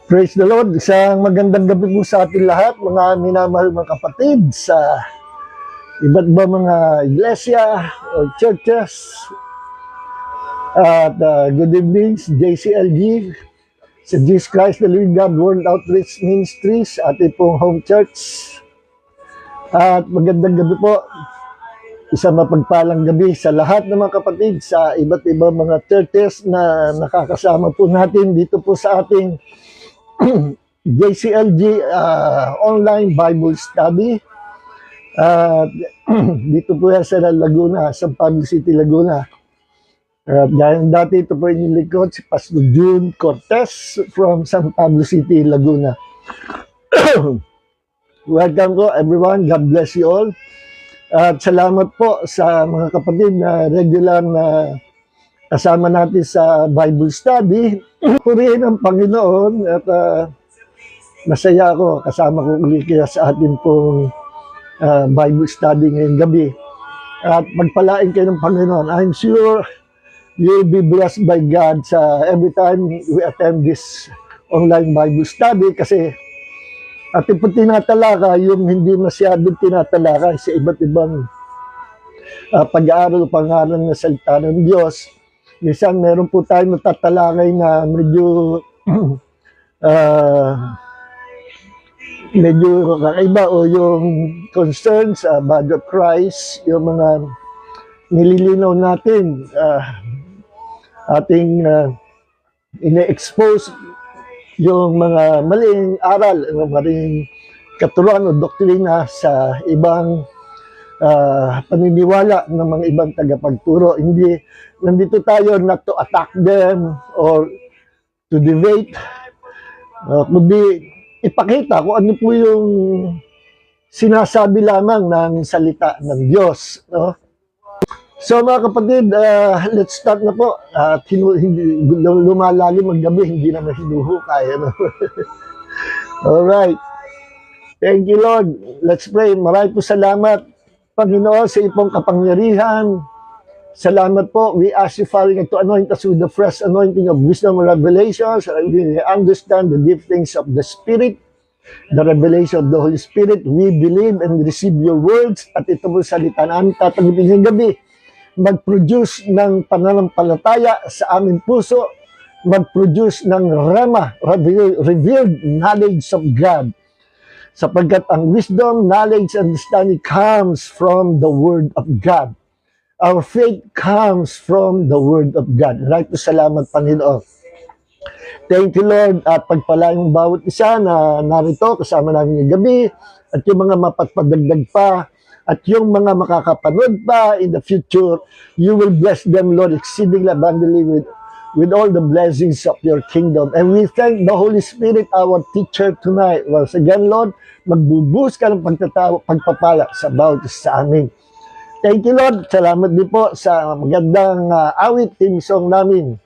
Praise the Lord. Isang magandang gabi po sa ating lahat, mga minamahal mga kapatid sa iba't ba mga iglesia o churches. At good evening, JCLG, sa Jesus Christ the Living God World Outreach Ministries, ating pong home church. At magandang gabi po, isang mapagpalang gabi sa lahat ng mga kapatid sa iba't ibang mga churches na nakakasama po natin dito po sa ating JCLG online Bible study. Dito po yan sa Laguna, sa Pablo City, Laguna. Dahil dati ito po yung likod, si Pastor June Cortez from San Pablo City, Laguna. Welcome po everyone. God bless you all. At salamat po sa mga kapatid na regular na kasama natin sa Bible study. Purihin ang Panginoon at masaya ako kasama ko ulit sa atin pong Bible study ngayong gabi. At magpalain kayo ng Panginoon. I'm sure you'll be blessed by God sa every time we attend this online Bible study kasi ating po tinatalakay yung hindi masyadong tinatalakay sa iba't ibang pag-aaral o pangalan ng salita ng Diyos. Minsan meron po tayong natatalakay na medyo medyo kakaiba o yung concerns sa body of Christ, yung mga nililinaw natin, ating ine-expose yung mga maling aral, maling katuruan o doktrina sa ibang paniniwala ng mga ibang tagapagturo. Hindi, nandito tayo not to attack them or to debate, kundi ipakita kung ano po yung sinasabi lamang ng salita ng Diyos. No? So mga kapatid, let's start na po. Hindi, lumalalim ang gabi, hindi naman hinuhukay. Ano? Alright. Thank you, Lord. Let's pray. Maraming po salamat, Panginoon, sa ipong kapangyarihan. Salamat po. We ask you, Father, to anoint us with the fresh anointing of wisdom and revelation so that we understand the deep things of the Spirit, the revelation of the Holy Spirit. We believe and receive your words at ito mo salita na aming tatagipin ng gabi. Mag-produce ng pananampalataya sa aming puso, mag-produce ng rema, revealed knowledge of God. Sapagkat ang wisdom, knowledge, and understanding comes from the Word of God. Our faith comes from the Word of God. Right po, salamat Panginoon. Thank you Lord at pagpalain ng bawat isa na narito kasama namin ng gabi at yung mga mapagpadagdag pa at yung mga makakapanood pa in the future, you will bless them, Lord, exceedingly abundantly with all the blessings of your kingdom. And we thank the Holy Spirit, our teacher tonight. Once again, Lord, magbubuhos ka ng pagpapala sa bawat sa amin. Thank you, Lord. Salamat din po sa magandang awit team song namin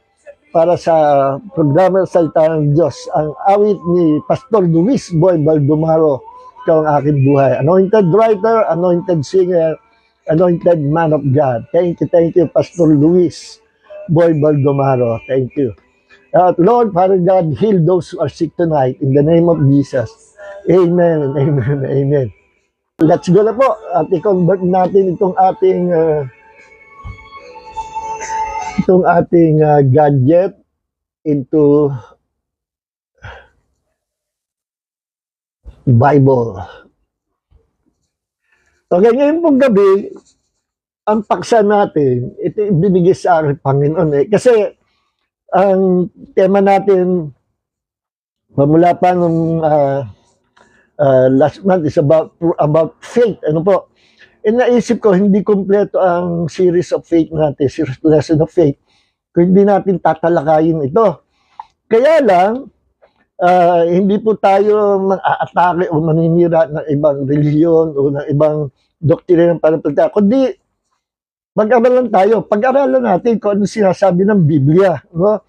para sa programa Salita ng Diyos. Ang awit ni Pastor Luis Boy Baldomaro. Ikaw ang aking buhay. Anointed writer, anointed singer, anointed man of God. Thank you, Pastor Luis Boy Baldomaro. Thank you. Lord, Father God, heal those who are sick tonight in the name of Jesus. Amen, amen, amen. Let's go na po at i-convert natin itong ating gadget into Bible. Okay, ngayon pong gabi, ang paksa natin, ito ibinigay sa aking Panginoon. Kasi ang tema natin, pamula pa nung last month is about faith. Ano po? Naisip ko, hindi kompleto ang series of faith natin, series lesson of faith, kung hindi natin tatalakayin ito. Kaya lang, hindi po tayo mag-aatake o maninira ng ibang religion o ng ibang doktrina ng pananampalataya, kundi mag-aralan tayo. Pag-aralan natin kung ano sinasabi ng Biblia. No?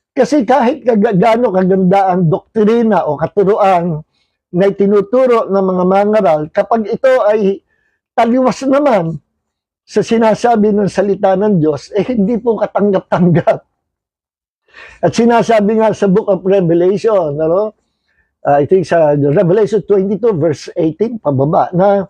Kasi kahit gaano kaganda ang doktrina o katuruan na itinuturo ng mga mangaral, kapag ito ay taliwas naman sa sinasabi ng salita ng Diyos, hindi po katanggap-tanggap. At sinasabi nga sa Book of Revelation, ano, I think sa Revelation 22 verse 18 pababa, na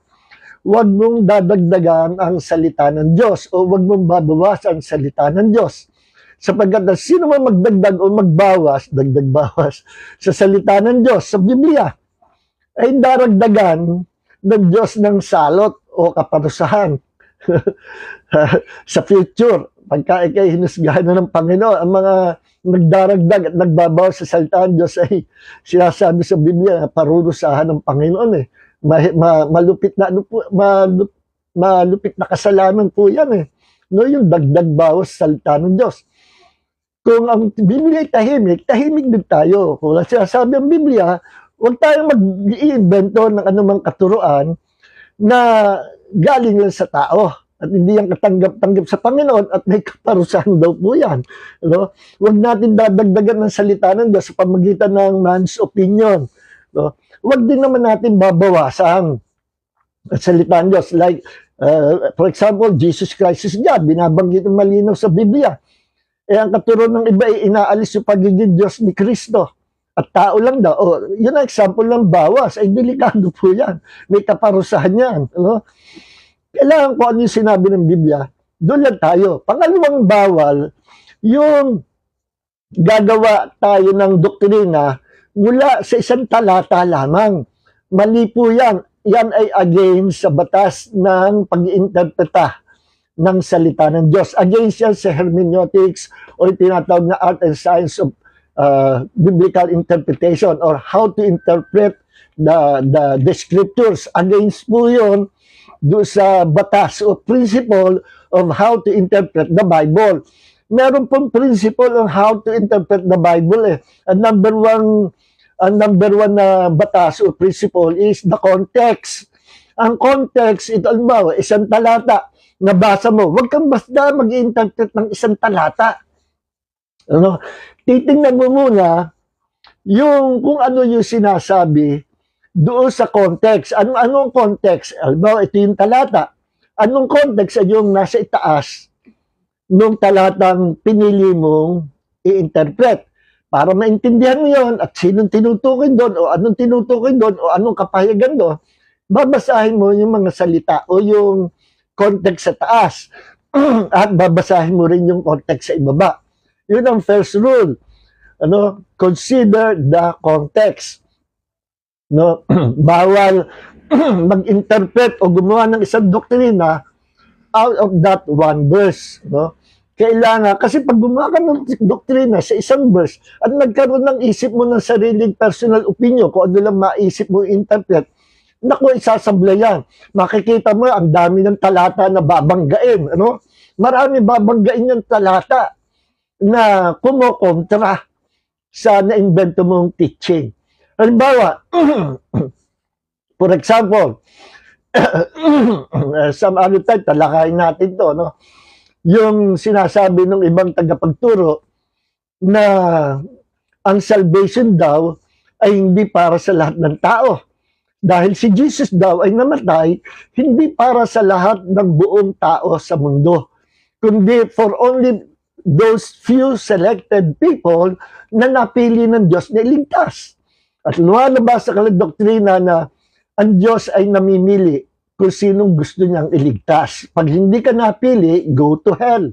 huwag mong dadagdagan ang salita ng Diyos o huwag mong babawasan ang salita ng Diyos. Sapagkat sino man magdagdag o magbawas, dagdag-bawas sa salita ng Diyos, sa Biblia, ay daragdagan ng Diyos ng salot o kaparusahan sa future. Pagka ikay hinusgahan na ng Panginoon, ang mga nagdaragdag at nagbabawas sa salita ng Diyos ay sinasabi sa Biblia na parurusahan ng Panginoon eh. Malupit na malupit na kasalanan po yan eh. No, yung dagdag bawas sa salita ng Diyos. Kung ang Biblia ay tahimik, tahimik din tayo. Kung sinasabi ang Biblia, huwag tayong mag-iimbento ng anumang katuruan na galing lang sa tao at hindi yan katanggap-tanggap sa Panginoon at may kaparusahan daw po yan. No? Huwag natin dadagdagan ng salita ng Diyos sa pamagitan ng man's opinion. No? Huwag din naman natin babawasan ang salita ng Diyos. Like, for example, Jesus Christ is God. Binabanggit ng malinaw sa Biblia. Ang katuruan ng iba ay inaalis yung pagiging Diyos ni Kristo. At tao lang daw. Yun ang example ng bawas. Ay, delikado po yan. May kaparusahan yan. No? Kailangan ko ano yung sinabi ng Biblia. Doon lang tayo. Pangalawang bawal, yung gagawa tayo ng doktrina mula sa isang talata lamang. Mali po yan. Yan ay against sa batas ng pag-iinterpreta ng salita ng Diyos. Against yan sa hermeneutics o tinatawag na art and science of biblical interpretation or how to interpret the scriptures. Against po yun do sa batas o principle of how to interpret the Bible. Meron pong principle on how to interpret the Bible eh. Ang number one na batas o principle is the context. Ang context, ito alam isang talata, nabasa mo, huwag kang basta mag-interpret ng isang talata. Ano? Titingnan mo muna yung kung ano yung sinasabi doon sa context. Anong context? Alam ito yung talata. Anong context ay yung nasa itaas nung talatang pinili mong i-interpret? Para maintindihan mo yun at sinong tinutukoy doon o anong tinutukoy doon o anong kapayagan doon, babasahin mo yung mga salita o yung context sa taas at babasahin mo rin yung context sa ibaba. Yun ang first rule. Consider the context. No? Bawal mag-interpret o gumawa ng isang doktrina out of that one verse. No? Kailangan, kasi pag gumawa ka ng doktrina sa isang verse at nagkaroon ng isip mo ng sariling personal opinion, kung ano lang maisip mo interpret, naku, isasablay yan. Makikita mo, ang dami ng talata na babanggain. Ano? Marami babanggain yung talata na kumokontra sa na-invento mong teaching. Halimbawa, for example, some other time, talakayin natin to, no? Yung sinasabi ng ibang tagapagturo na ang salvation daw ay hindi para sa lahat ng tao. Dahil si Jesus daw ay namatay, hindi para sa lahat ng buong tao sa mundo, kundi for only those few selected people na napili ng Diyos na iligtas. At lumalabas sa doktrina na ang Diyos ay namimili kung sinong gusto niyang iligtas. Pag hindi ka napili, go to hell.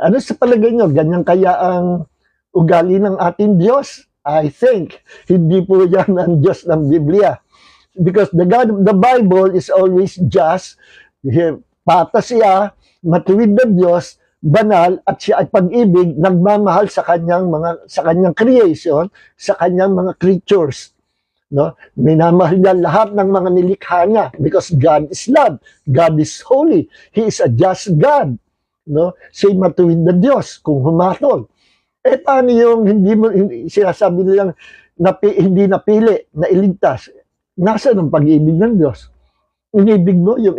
Ano sa palagay nyo? Ganyan kaya ang ugali ng ating Diyos? I think, hindi po yan ang Diyos ng Biblia. Because the God of the Bible is always just, patas siya, matuwid na Diyos, banal, at siya ay pag-ibig, nagmamahal sa kanyang creation, sa kanyang mga creatures. No? Minamahal niya lahat ng mga nilikha niya because God is love. God is holy. He is a just God. No? Siya'y matuwid na Diyos kung humatol. Paano yung sinasabi nilang hindi napili na iligtas? Nasa ng pag-ibig ng Diyos. Inibig mo yung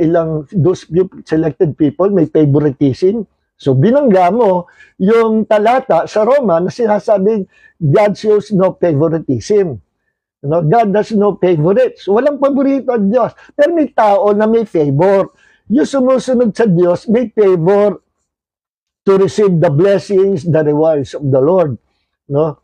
those few selected people, may favoritism. So binangga mo yung talata sa Roma na sinasabing God shows no favoritism. No, God has no favorites. Walang paborito ang Diyos. Pero may tao na may favor. Yung sumusunod sa Diyos, may favor to receive the blessings, the rewards of the Lord. No?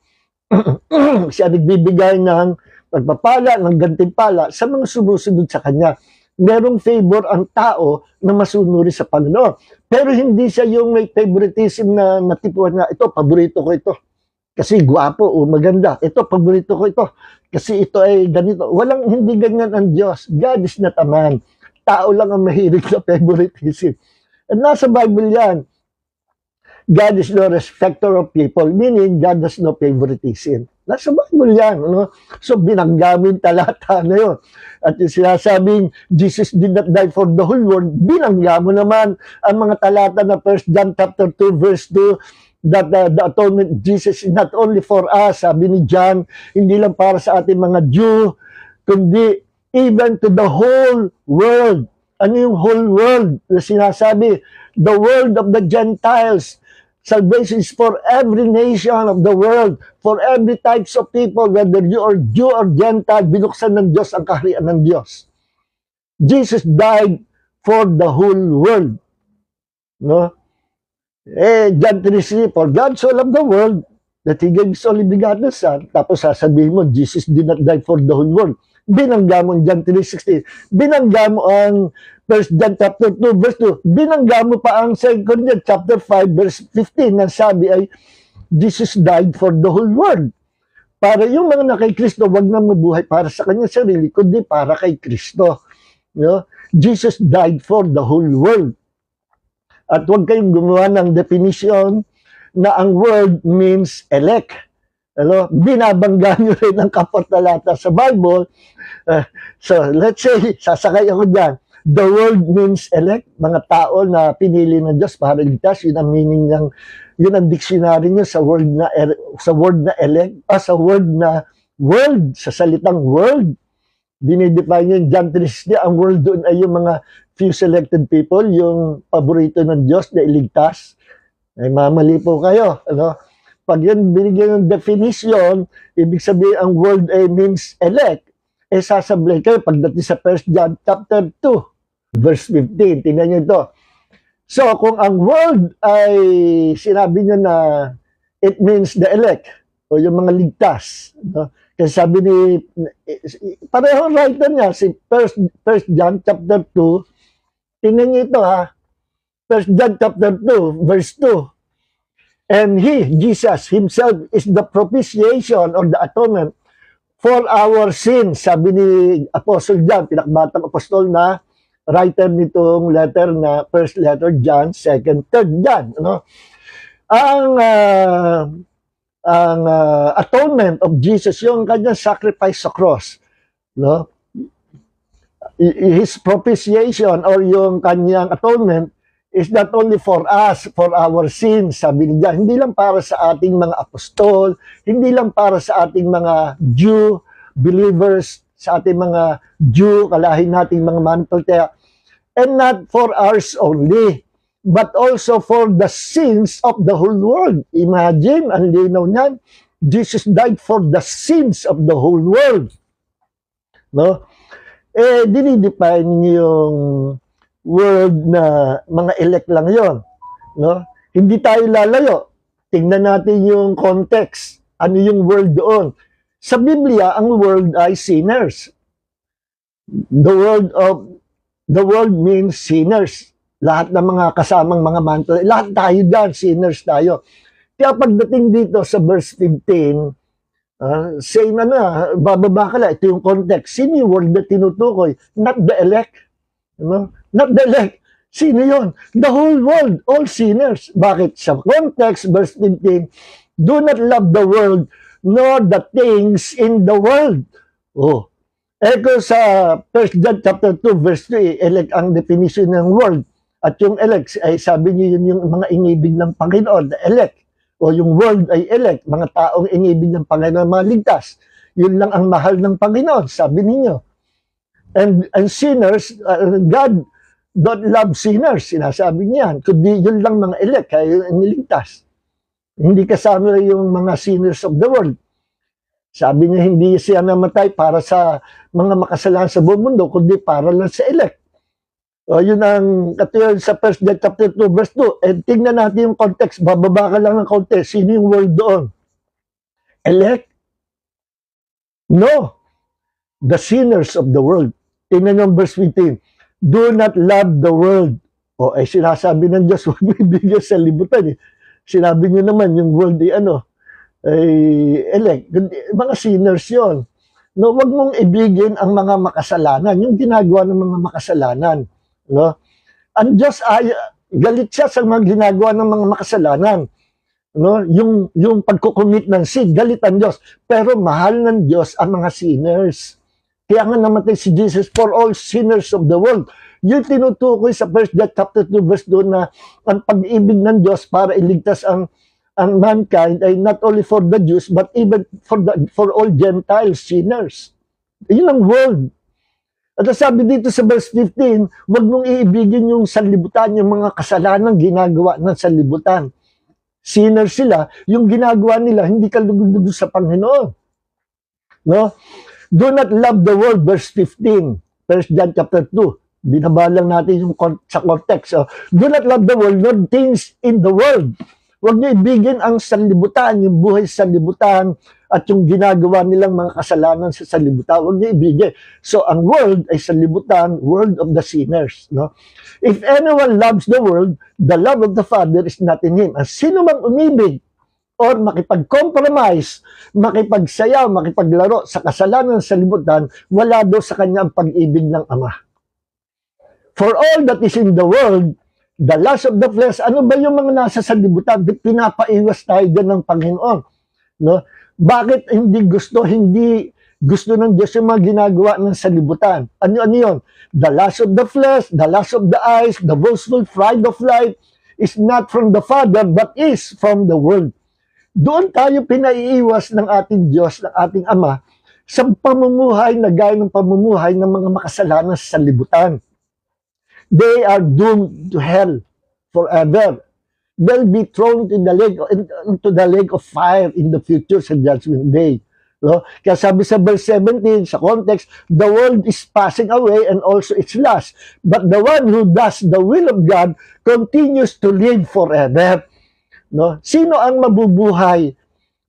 Siya nagbibigay ng pagpapala, ng gantimpala sa mga sumusunod sa Kanya. Merong favor ang tao na masunuri sa Panginoon. Pero hindi siya yung may favoritism na natipuan na, ito, paborito ko ito. Kasi gwapo o maganda. Ito, paborito ko ito. Kasi ito ay ganito. Hindi ganyan ang Diyos. God is not a man. Tao lang ang mahilig sa favoritism. At nasa Bible yan, God is no respecter of people, meaning God has no favoritism. Nasa Bible yan. No? So, binanggamin talata na yun. At yung sinasabing, Jesus did not die for the whole world, binangga mo naman ang mga talata na 1 John chapter 2, verse 2, that the atonement Jesus is not only for us, sabi ni John, hindi lang para sa ating mga Jew, kundi even to the whole world. Ano yung whole world na sinasabi? The world of the Gentiles. Salvation is for every nation of the world, for every types of people, whether you are Jew or Gentile, binuksan ng Diyos ang kaharian ng Diyos. Jesus died for the whole world. No? John 3:3, for God so loved the world that He gave His only begotten Son. Tapos sasabihin mo, Jesus did not die for the whole world. Binangga mo ang John 3:16. Binangga mo ang 1 John chapter 2, verse 2. Binangga mo pa ang 2 Corinthians chapter 5, verse 15 na sabi ay, Jesus died for the whole world. Para yung mga na kay Kristo, wag na mabuhay para sa kanyang sarili, kundi para kay Kristo. No? Jesus died for the whole world. At wag kayong gumawa ng definition na ang world means elect. Ano? Binabangga nyo rin ang kapatalata sa Bible. So, let's say, sasakay ako dyan. The world means elect, mga tao na pinili ng Diyos para ligtas. Yun ang meaning ng, yun ang dictionary nyo sa word na elect, sa word na world, sa salitang world. Dinidefine yun, John 3:16, ang world doon ay yung mga few selected people, yung paborito ng Diyos na iligtas. Ay mamali po kayo. Ano? Pag yun binigyan ng definition, ibig sabihin ang world means elect, sasablay kayo pagdating sa 1 John chapter 2. Verse 15, tingnan nyo ito. So, kung ang world ay sinabi nyo na it means the elect, o yung mga ligtas. No? Kasi sabi ni, pareho writer niya, si 1 John chapter 2, tingnan nyo ito ha, 1 John chapter 2, verse 2. And He, Jesus Himself, is the propitiation or the atonement for our sins. Sabi ni Apostle John, pinakbatang apostol na writer nitong letter na first letter John, second, third John. Ano? Ang atonement of Jesus, yung kanyang sacrifice sa cross. No? His propitiation or yung kanyang atonement is not only for us, for our sins, sabi niya. Hindi lang para sa ating mga apostol, hindi lang para sa ating mga Jew, believers, sa ating mga Jew, kalahin nating mga mananampalataya, and not for ours only, but also for the sins of the whole world. Imagine, ang linaw niyan, Jesus died for the sins of the whole world. No? Dinidefine yung world na mga elect lang yon. No? Hindi tayo lalayo. Tingnan natin yung context. Ano yung world doon? Sa Biblia, ang world ay sinners. The world means sinners. Lahat ng mga kasamang mga mantle, lahat tayo dyan, sinners tayo. Kaya pagdating dito sa verse 15, same na, bababa ka lang, ito yung context. Sino yung world na tinutukoy? Not the elect. No? Not the elect. Sino yun? The whole world, all sinners. Bakit? Sa context, verse 15, do not love the world, nor the things in the world. Oh. Eko sa 1 John chapter 2, verse 3, elect ang definition ng world. At yung elect, ay sabi niyo yun yung mga inibig ng Panginoon, the elect. O yung world ay elect, mga taong inibig ng Panginoon, mga ligtas. Yun lang ang mahal ng Panginoon, sabi ninyo. And sinners, God don't love sinners, sinasabi niyan. Kundi yun lang mga elect, kaya yung niligtas. Hindi kasama yung mga sinners of the world. Sabi niya, hindi siya namatay para sa mga makasalanan sa buong mundo, kundi para lang sa elect. O, yun ang katulad sa 1 John chapter 2 verse 2. And tingnan natin yung context. Bababa ka lang ng context. Sino yung word doon? Elect? No. The sinners of the world. Tingnan yung verse 15. Do not love the world. O, ay sinasabi ng Diyos, huwag mo ibigay sa libutan. Eh. Sinabi niyo naman, yung world ay elect. Mga sinners yon. No, wag mong ibigin ang mga makasalanan, yung ginagawa ng mga makasalanan. No? Ang Diyos ay galit siya sa mga ginagawa ng mga makasalanan. No? Yung pagkukumit ng sin, galit ang Diyos. Pero mahal ng Diyos ang mga sinners. Kaya nga namatay si Jesus for all sinners of the world. Yung tinutukoy sa 1 John chapter 2 verse 2 na ang pag-ibig ng Diyos para iligtas ang mankind ay not only for the Jews but even for all Gentiles, sinners. Yun ang world. At sabi dito sa verse 15, huwag mong iibigin yung sanlibutan, yung mga kasalanan ginagawa ng sanlibutan. Sinners sila, yung ginagawa nila, hindi kalugod sa Panginoon. No? Do not love the world, verse 15, 1 John chapter 2. Binabalang natin yung sa context. So, do not love the world, nor things in the world. Huwag niyo ibigin ang sanlibutan, yung buhay sa sanlibutan, at yung ginagawa nilang mga kasalanan sa sanlibutan. Huwag niyo ibigin. So, ang world ay sanlibutan, world of the sinners. No? If anyone loves the world, the love of the Father is not in him. Ang sino mang umibig or makipag-compromise, makipagsayaw, makipaglaro sa kasalanan sa sanlibutan, wala daw sa kanya ang pag-ibig ng Ama. For all that is in the world, the lust of the flesh, ano ba yung mga nasa sanlibutan? Pinapaiwas tayo dyan ng Panginoon. No? Bakit hindi gusto ng Diyos yung mga ginagawa ng sanlibutan? Ano yun? The lust of the flesh, the lust of the eyes, the boastful pride of life is not from the Father, but is from the world. Doon tayo pinaiiwas ng ating Diyos, ng ating Ama, sa pamumuhay na gaya ng pamumuhay ng mga makasalanan sa sanlibutan. They are doomed to hell forever. They'll be thrown into the lake of fire in the future sa judgment day. No? Kaya sabi sa verse 17, sa context, the world is passing away and also its lust. But the one who does the will of God continues to live forever. No? Sino ang mabubuhay?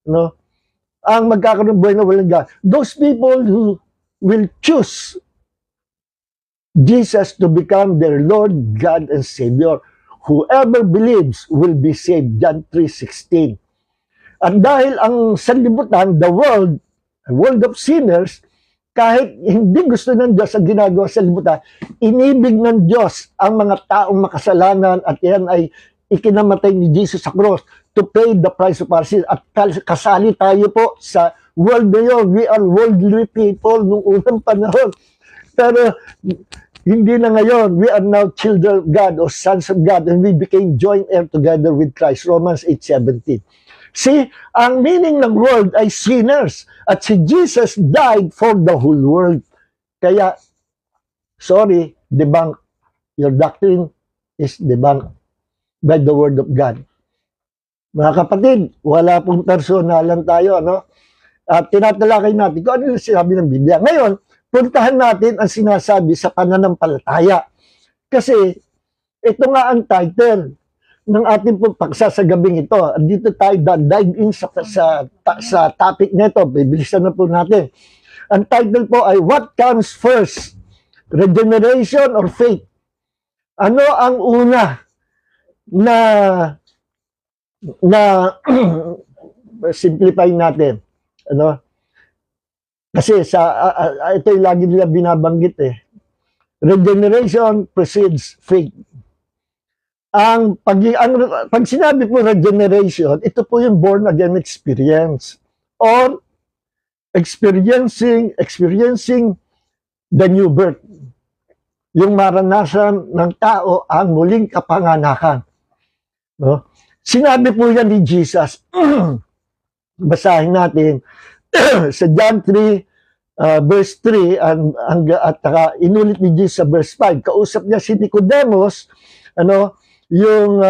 No? Ang magkakaroon ng buhay na walang God? Those people who will choose Jesus to become their Lord, God, and Savior. Whoever believes will be saved. John 3:16. At dahil ang sanlibutan, the world of sinners, kahit hindi gusto ng Diyos ang ginagawa sa sanlibutan, inibig ng Diyos ang mga taong makasalanan at yan ay ikinamatay ni Jesus sa cross to pay the price of our sins. At kasali tayo po sa world na yun. We are worldly people nung unang panahon. Pero hindi na ngayon, we are now children of God or sons of God and we became joint heir together with Christ. Romans 8:17. See, ang meaning ng world ay sinners at si Jesus died for the whole world. Kaya, sorry, debunk. Your doctrine is debunked by the word of God. Mga kapatid, wala pong personalan tayo, no? At tinatalakay natin kung ano yung sinabi ng Biblia. Ngayon, puntahan natin ang sinasabi sa pananampalataya. Kasi ito nga ang title ng ating paksa sa gabing ito. Dito tayo dive in sa topic nito. Bibilisan na po natin. Ang title po ay What Comes First? Regeneration or Faith? Ano ang una na simplify natin? Ano? Kasi ito yung lagi nila binabanggit eh. Regeneration precedes faith. Pag sinabi po regeneration, ito po yung born again experience or experiencing the new birth. Yung maranasan ng tao ang muling kapanganakan. No? Sinabi po yan ni Jesus. Basahin natin sa John 3 verse 3 at inulit ni Jesus sa verse 5. Kausap niya si Nicodemus, yung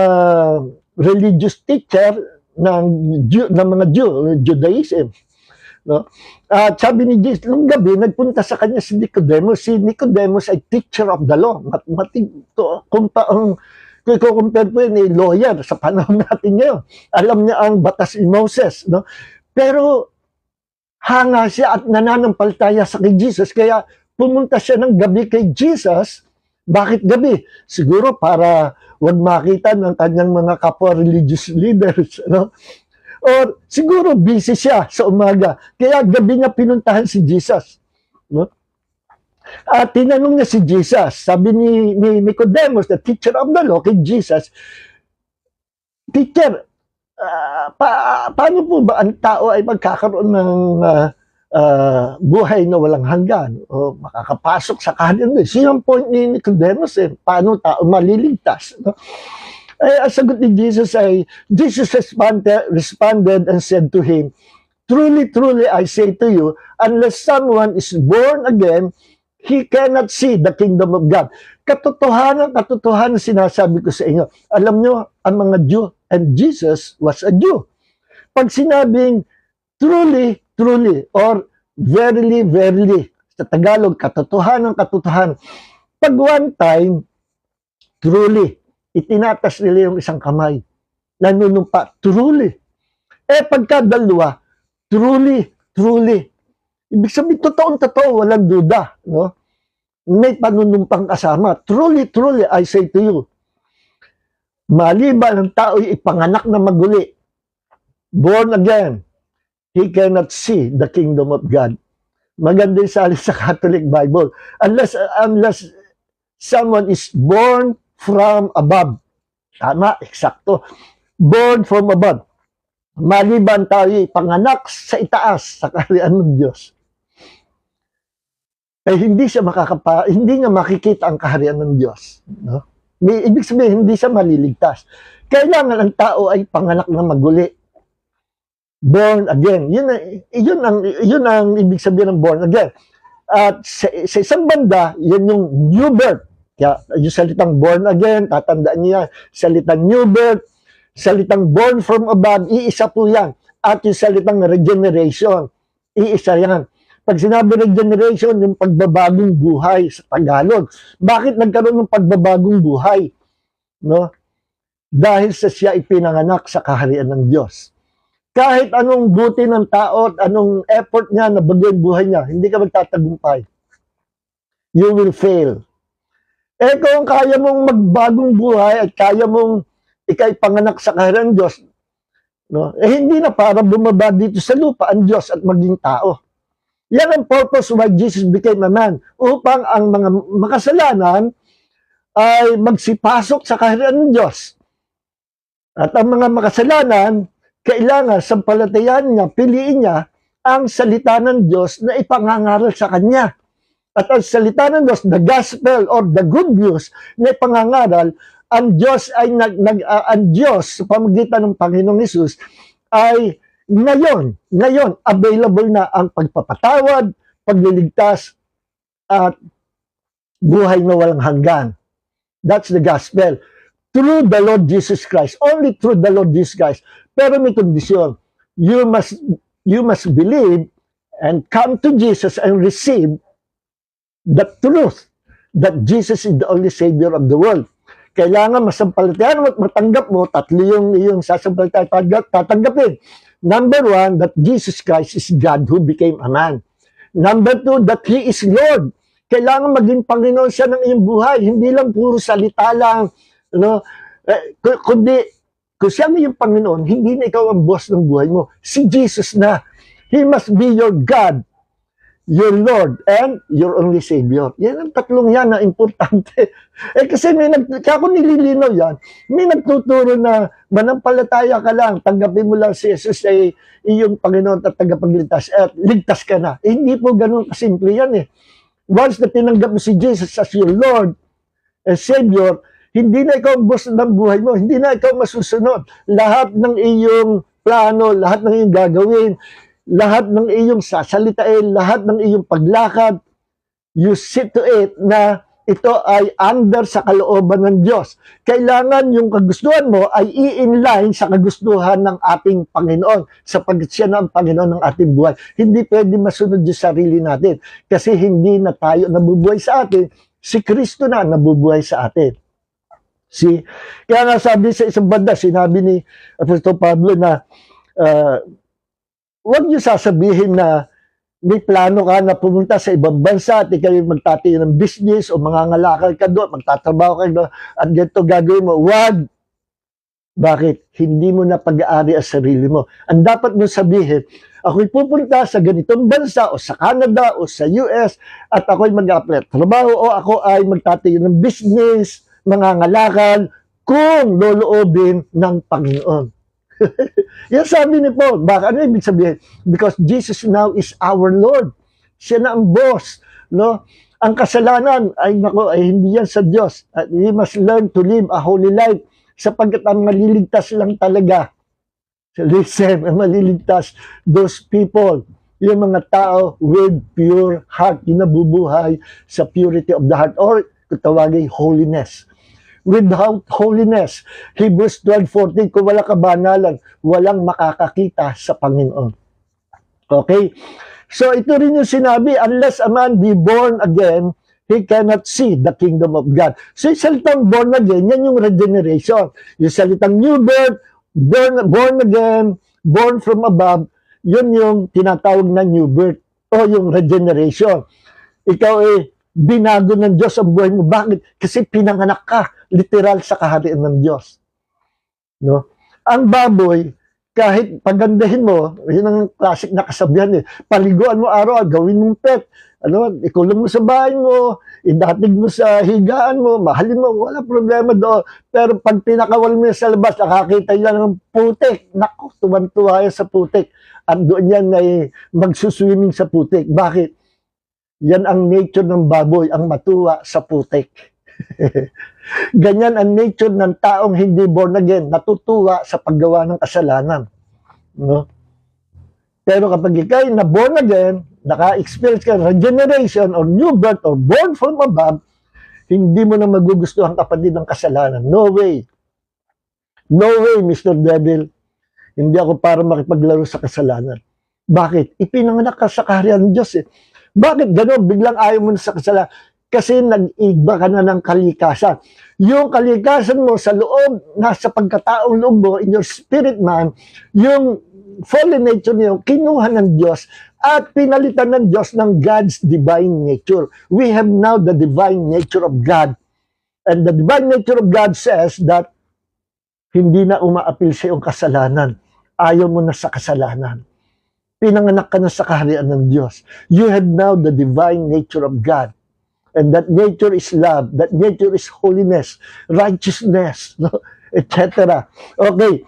religious teacher ng mga Jew, Judaism. No? At sabi ni Jesus, nung gabi, nagpunta sa kanya si Nicodemus. Si Nicodemus ay teacher of the law. Kung i-compare po yun, lawyer sa panahon natin ngayon. Alam niya ang batas ni Moses. No? Pero hanga siya at nananampalataya sa kay Jesus. Kaya pumunta siya ng gabi kay Jesus. Bakit gabi? Siguro para wag makita ng kanyang mga kapwa religious leaders. No? Or siguro busy siya sa umaga. Kaya gabi niya pinuntahan si Jesus. No? At tinanong niya si Jesus. Sabi ni Nicodemus, the teacher of the law, kay Jesus, Teacher, paano po ba ang tao ay magkakaroon ng buhay na walang hanggan o makakapasok sa kaharian Diyos? Yun ang point ni Nicodemus, paano tao maliligtas? No? Ang sagot ni Jesus ay, Jesus responded and said to him, Truly, truly, I say to you, unless someone is born again, he cannot see the kingdom of God. Katotohanan sinasabi ko sa inyo. Alam nyo, ang mga Jew, and Jesus was a Jew. Pag sinabing truly, truly, or verily, verily, sa Tagalog, katotohanan. Pag one time, truly, itinatas nila yung isang kamay. Nanunumpa, truly. Pagka dalawa, truly, truly. Ibig sabihin, totoo, walang duda. No? May panunumpang kasama. Truly, truly, I say to you, maliban ang tao'y ipanganak na maguli, born again, he cannot see the kingdom of God. Maganda yung sabi sa Catholic Bible. Unless someone is born from above. Tama, eksakto. Born from above. Maliban tayo panganak sa itaas sa kaharian ng Diyos. Hindi niya makikita ang kaharian ng Diyos. No? Ibig sabihin, hindi siya maliligtas. Kailangan ang tao ay panganak na maguli. Born again. Yun ang ibig sabihin ng born again. At sa isang banda, yun yung new birth. Kaya yung salitang born again, tatandaan niya, salitang new birth, salitang born from above, iisa po yan. At yung salitang regeneration, iisa yan. Pag sinabi regeneration, yung pagbabagong buhay sa Tagalog. Bakit nagkaroon ng pagbabagong buhay? No? Dahil sa siya ipinanganak sa kaharian ng Diyos. Kahit anong buti ng tao at anong effort niya na baguhin buhay niya, hindi ka magtatagumpay. You will fail. Kung kaya mong magbagong buhay at kaya mong ikay panganak sa kaharian ng Diyos, no? Hindi na para bumaba dito sa lupa ang Diyos at maging tao. Yan ang purpose why Jesus became a man, upang ang mga makasalanan ay magsipasok sa kaharian ng Diyos. At ang mga makasalanan, kailangan sampalatayan niya, piliin niya ang salita ng Diyos na ipangangaral sa kanya. At ang salita ng Diyos, the gospel or the good news na ipangangaral, ang Diyos ay ang Diyos sa pamamagitan ng Panginoong Hesus ay ngayon available na ang pagpapatawad, pagliligtas at buhay na walang hanggan. That's the gospel. Through the Lord Jesus Christ. Only through the Lord Jesus Christ. Pero may kondisyon. You must believe and come to Jesus and receive the truth that Jesus is the only Savior of the world. Kailangan masampalatayan mo at matanggap mo, tatlo yung sasampalatayan tatanggapin. Number one, that Jesus Christ is God who became a man. Number two, that He is Lord. Kailangan maging Panginoon siya ng iyong buhay. Hindi lang puro salita lang. No? Kundi, kung siya yung Panginoon, hindi na ikaw ang boss ng buhay mo. Si Jesus na. He must be your God, your Lord, and your only Savior. Yan ang tatlong yan na importante. Kasi kaya kung nililinaw yan, may nagtuturo na manampalataya ka lang, tanggapin mo lang si Jesus ay iyong Panginoon at tagapagligtas, at ligtas ka na. Hindi po ganun kasimple yan eh. Once na tinanggap mo si Jesus as your Lord and Savior, hindi na ikaw ang boss ng buhay mo, hindi na ikaw masusunod. Lahat ng iyong plano, lahat ng iyong gagawin, lahat ng iyong sasalitain, lahat ng iyong paglakad, you see to it na ito ay under sa kalooban ng Diyos. Kailangan yung kagustuhan mo ay i-inline sa kagustuhan ng ating Panginoon, sapagkat siya na ang Panginoon ng ating buhay. Hindi pwede masunod yung sarili natin kasi hindi na tayo nabubuhay sa atin, si Kristo na nabubuhay sa atin. Kaya nga sabi sa isang banda, sinabi ni Apostol Pablo na huwag niyo sasabihin na may plano ka na pumunta sa ibang bansa at ikaw magtatayo ng business o mangangalakal ka doon, magtatrabaho ka doon, at ganito gagawin mo. Wag! Bakit? Hindi mo na pag-aari ang sarili mo. Ang dapat mo sabihin, ako'y pupunta sa ganitong bansa o sa Canada o sa US at ako'y mag-apply trabaho o ako ay magtatayo ng business, mangangalakal, kung loloobin ng Panginoon. Yan sabi ni Paul. Baka ano ibig sabihin? Because Jesus now is our Lord. Siya na ang boss. No? Ang kasalanan ay hindi yan sa Diyos. We must learn to live a holy life sapagkat ang maliligtas lang talaga. Listen, ang maliligtas, those people, yung mga tao with pure heart, yung nabubuhay sa purity of the heart or tawagin holiness. Without holiness, Hebrews 12:14, kung wala kabanalan, walang makakakita sa Panginoon. Okay? So ito rin yung sinabi, unless a man be born again, he cannot see the kingdom of God. So yung salitang born again, yan yung regeneration. Yung salitang new birth, born again, born from above, yun yung tinatawag na new birth o yung regeneration. Ikaw binago ng Diyos ang buhay mo. Bakit? Kasi pinanganak ka literal sa kaharian ng Diyos. No? Ang baboy, kahit pagandahin mo, yun ang classic na kasabihan paliguan mo araw, gawin mong pet, ikulong mo sa bahay mo, idatig mo sa higaan mo, mahalin mo, wala problema doon. Pero pag pinakawal mo sa labas, nakakita yan ng putik. Naku, tuwan-tuwa yan sa putik. At doon yan ay magsuswimming sa putik. Bakit? Yan ang nature ng baboy, ang matuwa sa putik. Ganyan ang nature ng taong hindi born again, natutuwa sa paggawa ng kasalanan. No? Pero kapag ikaw na born again, naka-experience ka regeneration or new birth or born from above, hindi mo na magugustuhan kapatid ng kasalanan. No way. No way, Mr. Devil. Hindi ako para makipaglaro sa kasalanan. Bakit? Ipinanganak ka sa kaharian ng Diyos Bakit gano'n? Biglang ayaw mo na sa kasalanan. Kasi nag-iba ka na ng kalikasan. Yung kalikasan mo sa loob, nasa pagkataong loob mo, in your spirit man, yung fallen nature niyo, kinuha ng Diyos at pinalitan ng Diyos ng God's divine nature. We have now the divine nature of God. And the divine nature of God says that hindi na umaapil sa iyong kasalanan. Ayaw mo na sa kasalanan. Pinanganak ka na sa kaharian ng Diyos. You have now the divine nature of God. And that nature is love. That nature is holiness, righteousness, etc. Okay.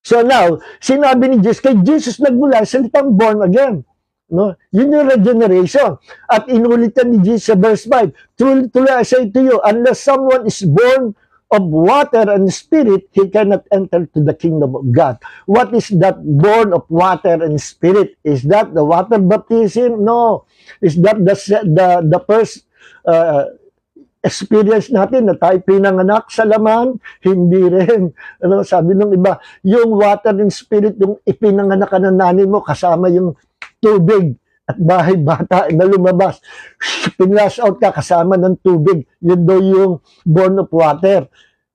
So now, sinabi ni Jesus, kay Jesus nagmula, salitang born again. No? Yun yung regeneration. At inulitan ni Jesus sa verse 5, truly, truly I say to you, unless someone is born of water and spirit, he cannot enter to the kingdom of God. What is that born of water and spirit? Is that the water baptism? No. Is that the first experience natin na tayo pinanganak sa laman? Hindi rin. Sabi ng iba, yung water and spirit, yung ipinanganak ka ng nanay mo, kasama yung tubig at bahay bata na lumabas. Pinlash out ka kasama ng tubig. Yun daw yung born of water.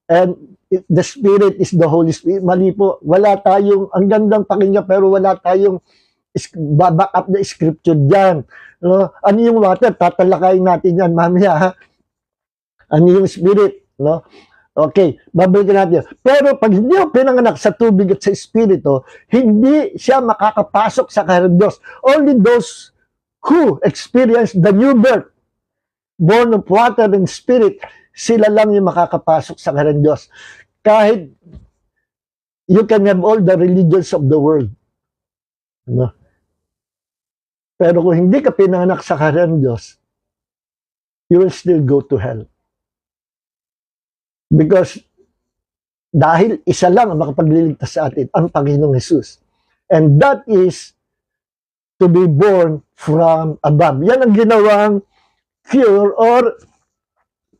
And the Spirit is the Holy Spirit. Mali po. Wala tayong, ang gandang pakinggan, pero wala tayong back up na scripture dyan. No? Ano yung water? Tatalakayin natin yan mamaya. Ano yung Spirit? No? Okay, babalikan natin. Pero pag hindi mo pinanganak sa tubig at sa Espiritu, hindi siya makakapasok sa kaharian ng Diyos. Only those who experience the new birth, born of water and Spirit, sila lang yung makakapasok sa kaharian ng Diyos. Kahit you can have all the religions of the world. No? Pero kung hindi ka pinanganak sa kaharian ng Diyos, you will still go to hell. Because dahil isa lang ang makapagliligtas sa atin, ang Panginoong Jesus. And that is to be born from above. Yan ang ginawang cure or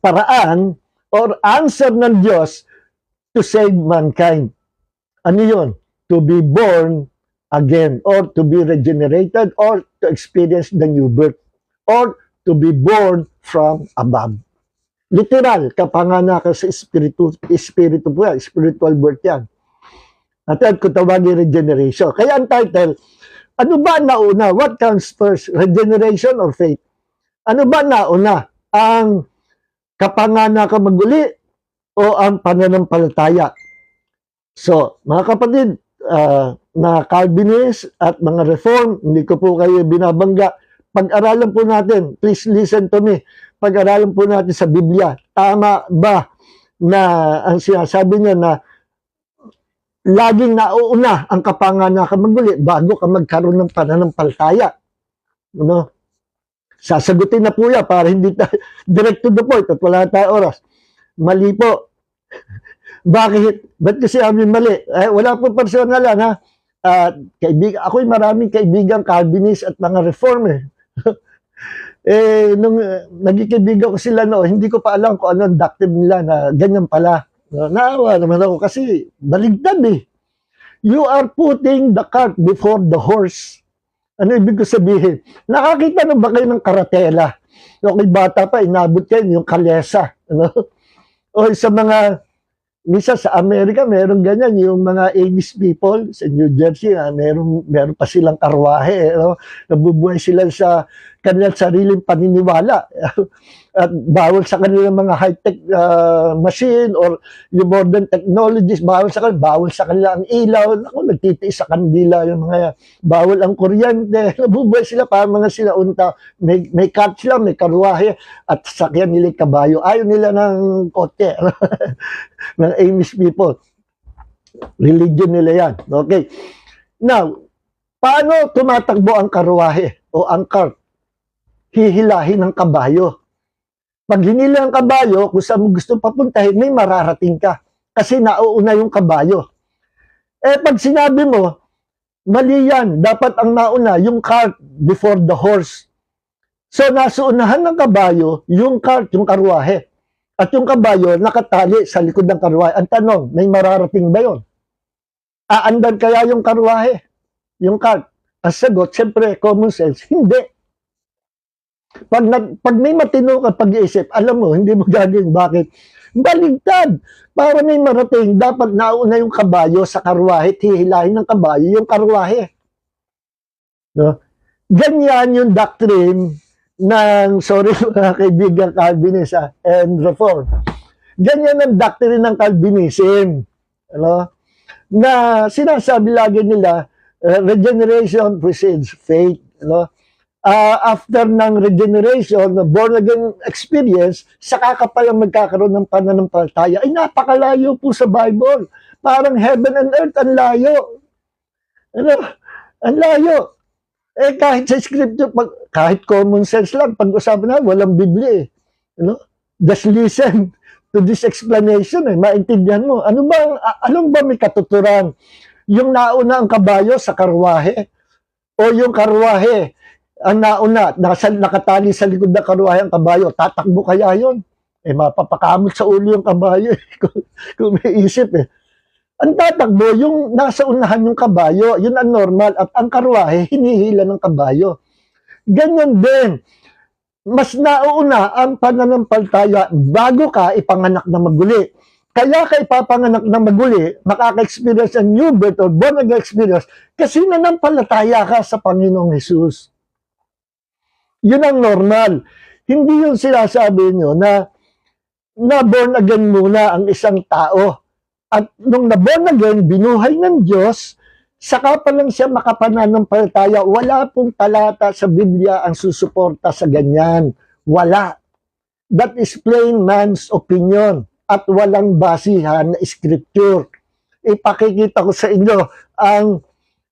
paraan or answer ng Diyos to save mankind. Ano yun? To be born again or to be regenerated or to experience the new birth or to be born from above. Literal, kapanganakan sa espiritu po yan, spiritual birth yan. At kung tawagin regeneration. Kaya ang title, ano ba nauna? What comes first? Regeneration or faith? Ano ba nauna? Ang kapanganakan maguli o ang pananampalataya? So, mga kapatid, na Calvinist at mga Reform, hindi ko po kayo binabangga. Pag-aralan po natin, please listen to me, pag-aralan po natin sa Biblia, tama ba na ang sinasabi niya na laging nauuna ang kapanganakan maguli bago ka magkaroon ng pananampalataya. No? Sasagutin na po yan para hindi tayo direct to the point at wala tayo oras. Mali po. Bakit? Ba't kasi amin mali? Wala po personalan ha. Ako'y maraming kaibigan Calvinist at mga Reformer. Nung nagkikaibigan ko sila hindi ko pa alam kung ano ang doctrine nila na ganyan pala. Naawa naman ako kasi baligtad eh. You are putting the cart before the horse. Ano ibig ko sabihin? Nakakita na ba kayo ng karatela? Okay, bata pa, inabot kayo yung kalesa. Ano? O sa mga, misa sa Amerika, meron ganyan, yung mga Amish people sa New Jersey, meron pa silang karwahe. Nabubuhay sila sa kanilang sariling paniniwala. At bawal sa kanilang mga high-tech machine or yung modern technologies, bawal sa kanila ang ilaw. Ako, nagtitiis sa kandila yung mga yan. Bawal ang kuryente. Nabubuhay sila para mga sinaunta. May cart sila, may karwahe, at sakyan nila yung kabayo. Ayaw nila ng kote. Ng Amish people. Religion nila yan. Okay. Now, paano tumatakbo ang karwahe o ang cart? Hihilahin ng kabayo. Pag hinila ang kabayo, kung saan mo gusto papuntahin, may mararating ka. Kasi nauuna yung kabayo. Pag sinabi mo, mali yan. Dapat ang nauna, yung cart before the horse. So, nasuunahan ng kabayo, yung cart, yung karwahe. At yung kabayo, nakatali sa likod ng karwahe. Ang tanong, may mararating ba yun? Aandan kaya yung karwahe? Yung cart? Ang sagot, siyempre, common sense, hindi. Pag may matino ka pag-iisip, alam mo, hindi mo gagawin. Bakit? Baligtad. Para may marating, dapat nauna yung kabayo sa karwahe, hihilahin ng kabayo yung karwahe. No? Ganyan yung doctrine ng, sorry mga kaibigan Calvinist and Reform. Ganyan ang doctrine ng Calvinism. Ano? Na sinasabi lagi nila, regeneration precedes faith. Ano? After ng regeneration, born again experience, saka ka palang magkakaroon ng pananampalataya. Ay, napakalayo po sa Bible. Parang heaven and earth, ang layo. Ano? Ang layo. Kahit sa scripture, kahit common sense lang, pag-usapan na, walang Biblia eh. Ano? Just listen to this explanation eh. Maintindihan mo. Anong ba may katuturan? Yung nauna ang kabayo sa karwahe? O yung karwahe ang nauna, nakatali sa likod ng karwahe ang kabayo, tatakbo kaya yun? Mapapakamot sa ulo yung kabayo kung may isip eh. Ang tatakbo, yung nasa unahan yung kabayo, yun ang normal, at ang karwahe, hinihila ng kabayo. Ganyan din, mas nauna ang pananampalataya bago ka ipanganak na maguli. Kaya ka ipapanganak na maguli, makaka-experience a new birth or born again experience, kasi nanampalataya ka sa Panginoong Hesus. Yun ang normal. Hindi yung sinasabi nyo na born again muna ang isang tao. At nung na-born again, binuhay ng Diyos, saka pa lang siya makapananampalataya. Wala pong talata sa Biblia ang susuporta sa ganyan. Wala. That is plain man's opinion at walang basihan na scripture. Ipakikita ko sa inyo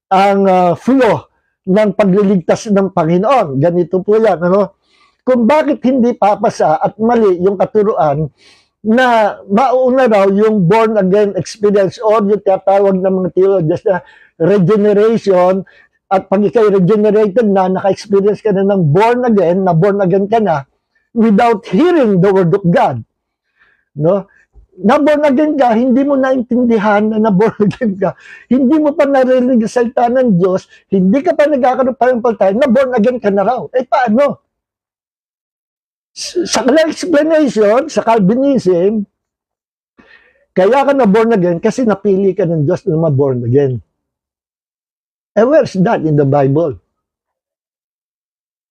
ang flow ng pagliligtas ng Panginoon. Ganito po yan. Ano? Kung bakit hindi papasa at mali yung katuruan na mauuna raw yung born again experience or yung tinatawag ng mga theologians na regeneration, at pag ikay regenerated na, naka-experience ka na ng born again ka na, without hearing the word of God. No? Na born again ka, hindi mo naintindihan na born again ka, hindi mo pa narinig ang salita ng Diyos, hindi ka pa nagkakaroon pa ng paltayan, na born again ka na raw. Eh paano? Sa kanilang explanation, sa Calvinism, kaya ka na born again kasi napili ka ng Diyos na ma-born again. Eh where's that in the Bible?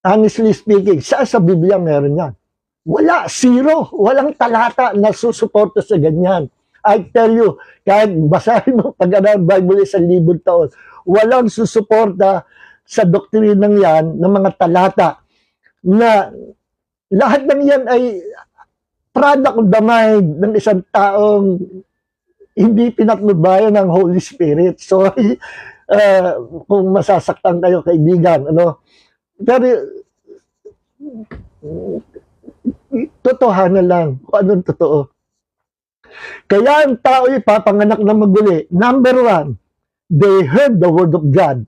Honestly speaking, sa Biblia meron yan? Wala, zero. Walang talata na susuporta sa ganyan. I tell you, kahit basahin mo pag-aral Bible 1,000 taon, walang susuporta sa doktrinang yan ng mga talata na lahat ng yan ay product of the mind ng isang taong hindi pinatnubayan ng Holy Spirit. So, kung masasaktan kayo, kaibigan, ano, pero totohanan lang kung anong totoo. Kaya ang tao ipapanganak na maguli. Number one, they heard the word of God.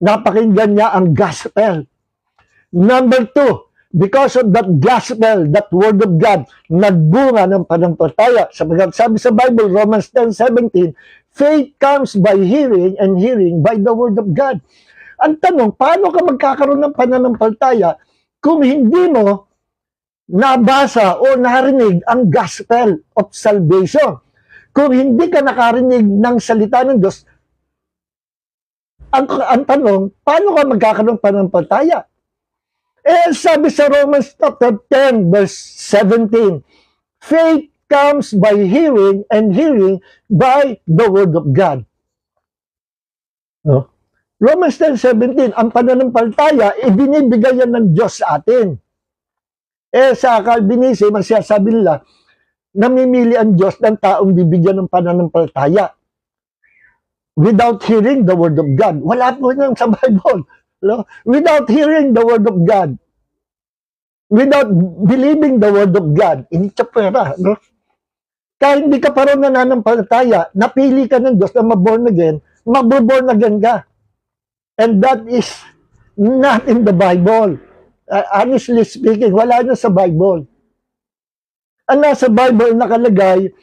Napakinggan niya ang gospel. Number two, because of that gospel, that word of God, nagbunga ng pananampalataya. Sabi sa Bible, Romans 10:17, faith comes by hearing and hearing by the word of God. Ang tanong, paano ka magkakaroon ng pananampalataya kung hindi mo nabasa o narinig ang gospel of salvation? Kung hindi ka nakarinig ng salita ng Diyos, ang tanong, paano ka magkakaroon ng pananampalataya? Eh, sabi sa Romans chapter 10, verse 17, faith comes by hearing and hearing by the word of God. No? Romans 10:17, ang pananampalataya, ibinibigay yan ng Diyos sa atin. Eh, sa Calvinism, sabi nila, namimili ang Diyos ng taong bibigyan ng pananampalataya without hearing the word of God. Wala po yan sa Bible. No? Without hearing the word of God, without believing the word of God, hindi siya pera. No? Kaya hindi ka pa rin nananampalataya, napili ka ng Diyos na ma-born again, mag-born again ka. And that is not in the Bible. Honestly speaking, wala na sa Bible. Ang nasa Bible nakalagay,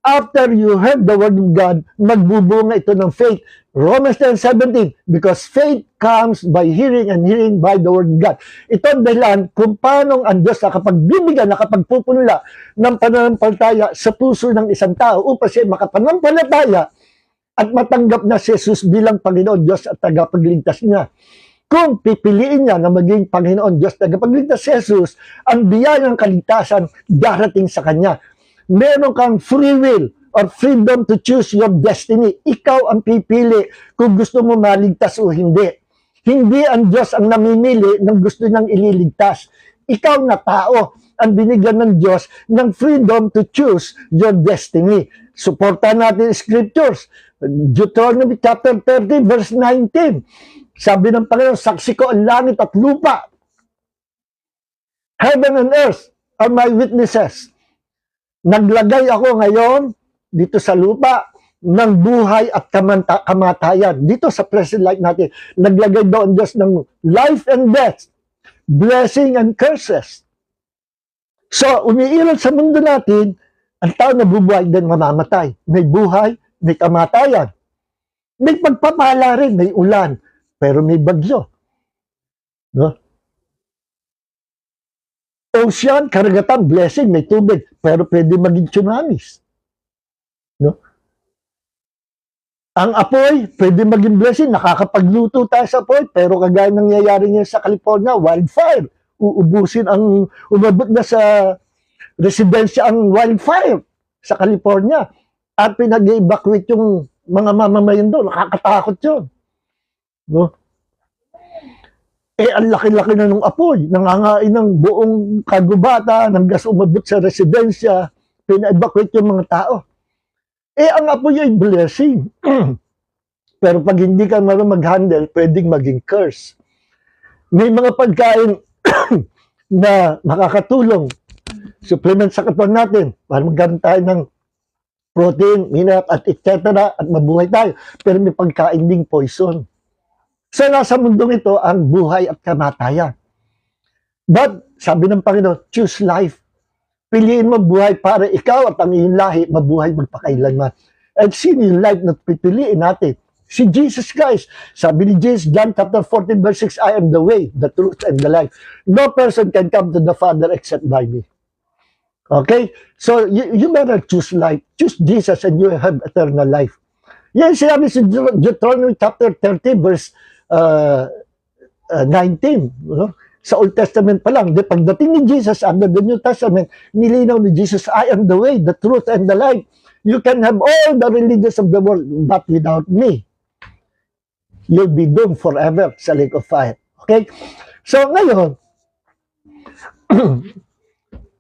after you heard the word of God, magbubunga ito ng faith. Romans 10:17, because faith comes by hearing and hearing by the word of God. Ito ang dahilan kung paano ang Diyos nakapagbibigay, nakapagpupunla ng pananampalataya sa puso ng isang tao upang siya makapanampalataya at matanggap na si Jesus bilang Panginoon Diyos at tagapagligtas niya. Kung pipiliin niya na maging Panginoon Diyos tagapagligtas si Jesus, ang biyayang kaligtasan darating sa Kanya. Meron kang free will or freedom to choose your destiny. Ikaw ang pipili kung gusto mo maligtas o hindi. Hindi ang Diyos ang namimili ng gusto niyang ililigtas. Ikaw na tao ang binigyan ng Diyos ng freedom to choose your destiny. Suportahan natin scriptures. Deuteronomy chapter 30 verse 19. Sabi ng Panginoon, saksi ko ang langit at lupa. Heaven and earth are my witnesses. Naglagay ako ngayon dito sa lupa ng buhay at kamatayan. Dito sa present life natin, naglagay daw ang Diyos ng life and death, blessing and curses. So, umiiral sa mundo natin, ang tao nabubuhay din mamamatay. May buhay, may kamatayan. May pagpapala rin, may ulan, pero may bagyo. No? Ocean, karagatan, blessing, may tubig, pero pwede maging tsunamis. No? Ang apoy, pwede maging blessing, nakakapagluto tayo sa apoy, pero kagaya nangyayari niya sa California, wildfire. Uubusin ang, umabot na sa residensya ang wildfire sa California. At pinag-evacuate yung mga mamamayan doon. Nakakatakot yun. No? Eh, ang laki-laki na ng apoy. Nangangain ng buong kagubatan, hanggang umabot sa residensya, pina-evacuate yung mga tao. Eh, ang apoy ay blessing. Pero pag hindi ka marunong mag-handle, pwedeng maging curse. May mga pagkain na makakatulong, supplement sa katawan natin, para magkaroon tayo ng protein, mineral, at etc. at mabuhay tayo. Pero may pagkain ding poison. So, nasa mundong ito ang buhay at kamatayan. But, sabi ng Panginoon, choose life. Piliin mo buhay para ikaw at ang iyong lahi mabuhay magpakailanman. At sino yung life na pipiliin natin? Si Jesus Christ. Sabi ni Jesus, John chapter 14 verse 6, I am the way, the truth, and the life. No person can come to the Father except by me. Okay? So, you better choose life. Choose Jesus and you have eternal life. Yan sinabi sa Deuteronomy chapter 30 verse 19. No? Sa Old Testament pa lang, pagdating ni Jesus under the New Testament, nilinaw ni Jesus, I am the way, the truth, and the life. You can have all the religions of the world, but without me, you'll be doomed forever sa lake of fire. Okay? So ngayon,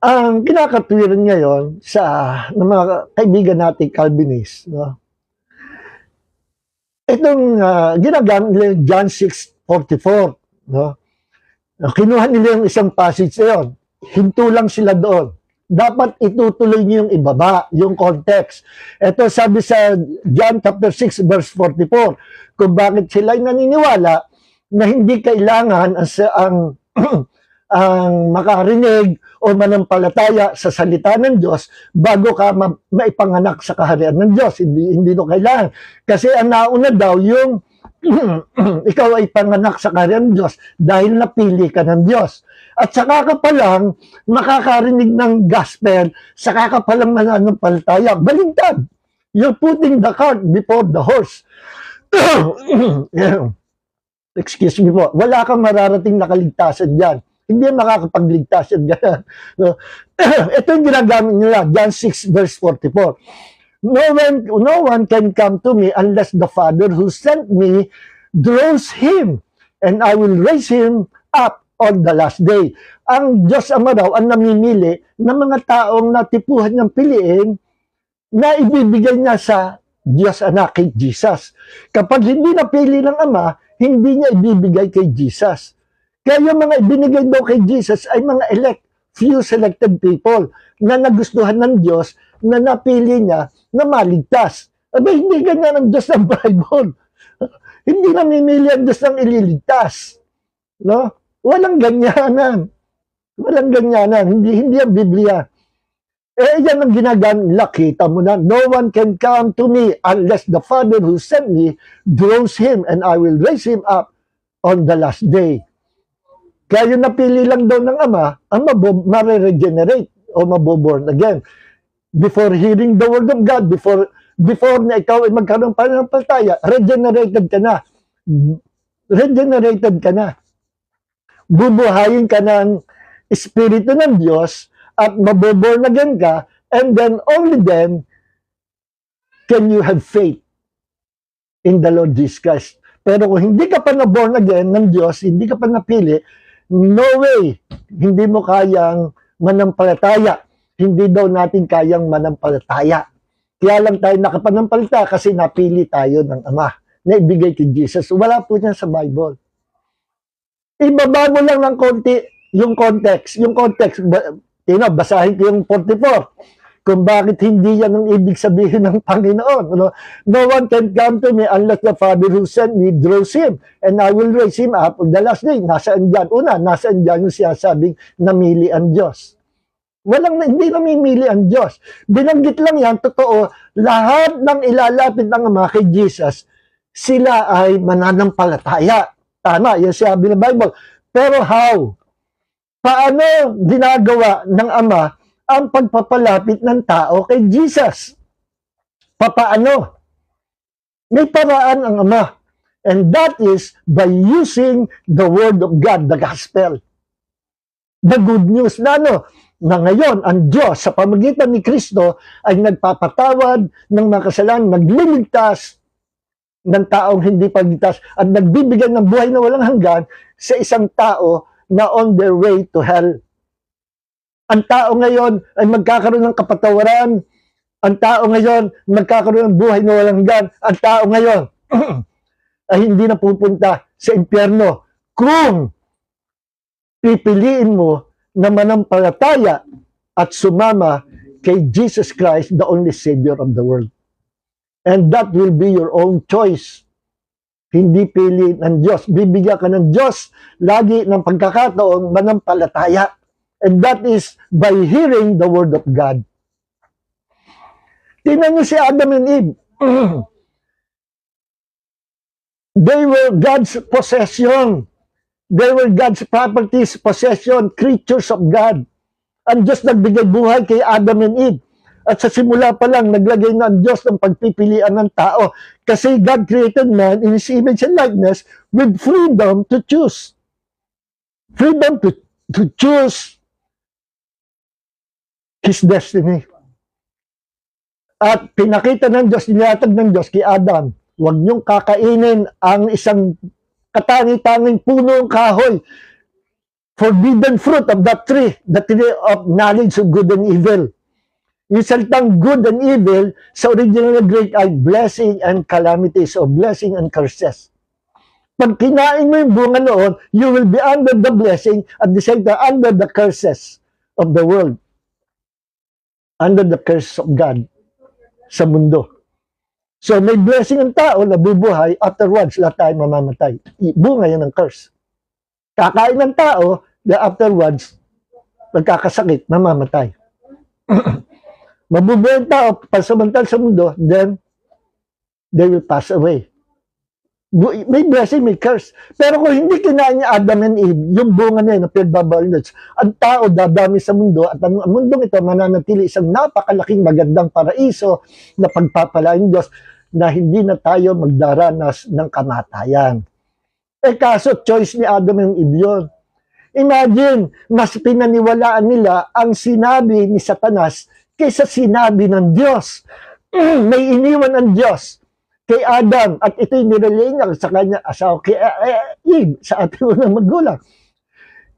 ang kinakatwiran ngayon sa ng mga kaibigan natin Calvinist, no? Itong ginagamit nila John 6:44, no? Kinuha nila yung isang passage na yun. Hinto lang sila doon. Dapat itutuloy niyo yung ibaba, yung context. Ito sabi sa John chapter 6 verse 44, kung bakit sila ay naniniwala na hindi kailangan ang makarinig o manampalataya sa salita ng Diyos bago ka maipanganak sa kaharian ng Diyos. Hindi to kailangan. Kasi ang nauna daw yung ikaw ay panganak sa kaharian ng Diyos dahil napili ka ng Diyos. At saka ka palang makakarinig ng gospel, saka ka palang mananampalataya. Balintad. You're putting the cart before the horse. Excuse me po. Wala kang mararating na kaligtasan dyan. Hindi makakapagligtas yan. Ito yung ginagamit nila, John 6 verse 44. No one can come to me unless the Father who sent me draws him, and I will raise him up on the last day. Ang Diyos Ama daw ang namimili ng mga taong natipuhan niyang piliin na ibibigay niya sa Diyos Anak, kay Jesus. Kapag hindi napili ng Ama, hindi niya ibibigay kay Jesus. Kaya yung mga ibinigay daw kay Jesus ay mga elect, few selected people na nagustuhan ng Diyos na napili niya na maligtas. Aba, hindi ganyan ang Diyos ng Bible. Hindi namimili ang Diyos ng ililigtas. No? Walang ganyanan. Walang ganyanan. Hindi ang Biblia. Yan ang ginagamit. Kita mo na, no one can come to me unless the Father who sent me draws him, and I will raise him up on the last day. Kaya yung napili lang daw ng Ama, ang mare-regenerate o maboborn again. Before hearing the word of God, before na ikaw ay magkaroon pa ng pananampalataya, regenerated ka na. Regenerated ka na. Bubuhayin ka ng Espiritu ng Diyos at maboborn again ka, and then only then can you have faith in the Lord Jesus Christ. Pero kung hindi ka pa na-born again ng Diyos, hindi ka pa napili, no way, hindi mo kayang manampalataya. Hindi daw natin kayang manampalataya. Kaya lang tayo nakapanampalataya kasi napili tayo ng Ama na ibigay kay Jesus. Wala po niya sa Bible. Ibaba mo lang ng konti yung context. Yung context, basahin ko yung 44. Kung bakit hindi yan ang ibig sabihin ng Panginoon. No one can come to me unless the Father who sent me draws him, and I will raise him up on the last day. Nasaan dyan? Una, nasaan dyan yung sinasabing namili ang Diyos. Hindi namimili ang Diyos. Binanggit lang yan, totoo, lahat ng ilalapit ng Ama kay Jesus, sila ay mananampalataya. Tama, yan sabi ng Bible. Pero how? Paano ginagawa ng Ama ang pagpapalapit ng tao kay Jesus? Papaano? May paraan ang Ama. And that is by using the Word of God, the Gospel. The good news na na ngayon ang Diyos sa pamagitan ni Kristo ay nagpapatawad ng mga kasalanan, nagliligtas ng taong hindi pagligtas at nagbibigay ng buhay na walang hanggan sa isang tao na on their way to hell. Ang tao ngayon ay magkakaroon ng kapatawaran. Ang tao ngayon magkakaroon ng buhay na walang hanggan. Ang tao ngayon ay hindi na pupunta sa impyerno kung pipiliin mo na manampalataya at sumama kay Jesus Christ, the only Savior of the world. And that will be your own choice. Hindi pili ng Diyos. Bibigyan ka ng Diyos lagi ng pagkakataong manampalataya. And that is by hearing the Word of God. Tingnan niyo si Adam and Eve. They were God's possession. They were God's properties, possession, creatures of God. Ang Diyos nagbigay buhay kay Adam and Eve. At sa simula pa lang, naglagay na ang Diyos ng pagpipilian ng tao. Kasi God created man in His image and likeness with freedom to choose. Freedom to choose His destiny. At pinakita ng Diyos, nilatag ng Diyos kay Adam, huwag niyong kakainin ang isang katangi-tanging punong kahoy, forbidden fruit of that tree, the tree of knowledge of good and evil. Yung salitang good and evil sa original na Greek ay blessing and calamities o blessing and curses. Pag kinain mo yung bunga noon, you will be under the blessing at the same time under the curses of the world. Under the curse of God sa mundo. So may blessing ang tao na bubuhay, afterwards lahat tayo mamamatay. Bunga yan ng curse. Kakain ng tao, afterwards magkakasakit, mamamatay. Mabubuhay ang tao, pansamantal sa mundo, then they will pass away. May blessing, may curse. Pero kung hindi kinain niya Adam and Eve, yung bunga na yun, na pinagbabalot, ang tao dadami sa mundo at ang mundong ito mananatili isang napakalaking magandang paraiso na pagpapalain Diyos na hindi na tayo magdaranas ng kamatayan. Kaso choice ni Adam and Eve yun. Imagine, mas pinaniwalaan nila ang sinabi ni Satanas kaysa sinabi ng Diyos. May iniwan ang Diyos kay Adam at ito'y nirelay niya sa kanya asawa kay Eve, sa ating unang magulang.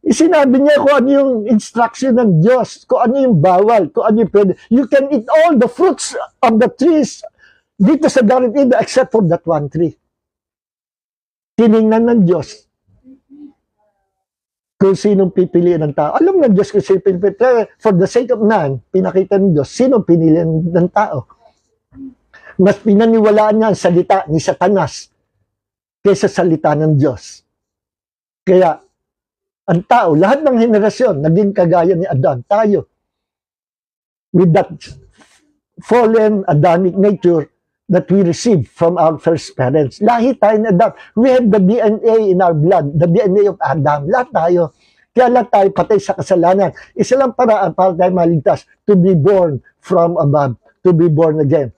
Sinabi niya kung ano yung instruction ng Diyos, kung ano yung bawal, kung ano yung pwede. You can eat all the fruits of the trees dito sa Garden of Eden except for that one tree. Tiningnan ng Diyos kung sinong pipiliin ng tao. Alam ng Diyos kung sinong pipiliin. For the sake of man, pinakita ng Diyos sinong pinili ng tao. Mas pinaniwalaan niya ang salita ni Satanas kaysa salita ng Diyos. Kaya, ang tao, lahat ng henerasyon, naging kagaya ni Adam, tayo. With that fallen Adamic nature that we received from our first parents. Lahi tayo ni Adam. We have the DNA in our blood, the DNA of Adam. Lahat tayo. Kaya lahat tayo patay sa kasalanan. Isa lang paraan para tayo maligtas, to be born from above, to be born again.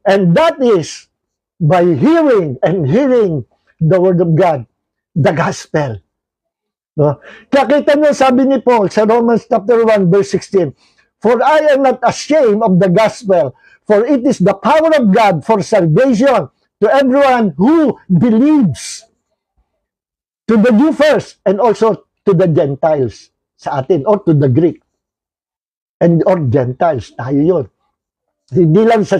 And that is by hearing and hearing the Word of God, the Gospel. No? Kaya kita niyo sabi ni Paul sa Romans chapter 1 verse 16, for I am not ashamed of the Gospel, for it is the power of God for salvation to everyone who believes. To the Jew first and also to the Gentiles sa atin or to the Greek. And or Gentiles, tayo yun. Hindi lang sa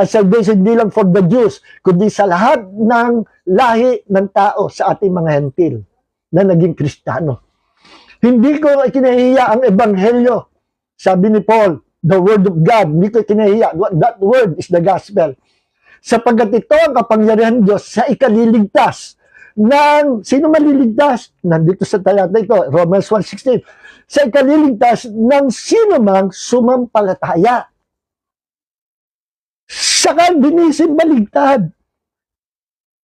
salvation, hindi lang for the Jews, kundi sa lahat ng lahi ng tao sa ating mga hentil na naging Kristiyano. Hindi ko kinahiya ang Ebanghelyo. Sabi ni Paul, the Word of God, hindi ko kinahiya. That Word is the Gospel. Sapagkat ito ang kapangyarihan ng Diyos sa ikaliligtas ng, sino maliligtas? Nandito sa talata ito, Romans 1:16. Sa ikaliligtas ng sino mang sumampalataya. Saka binisin baligtad.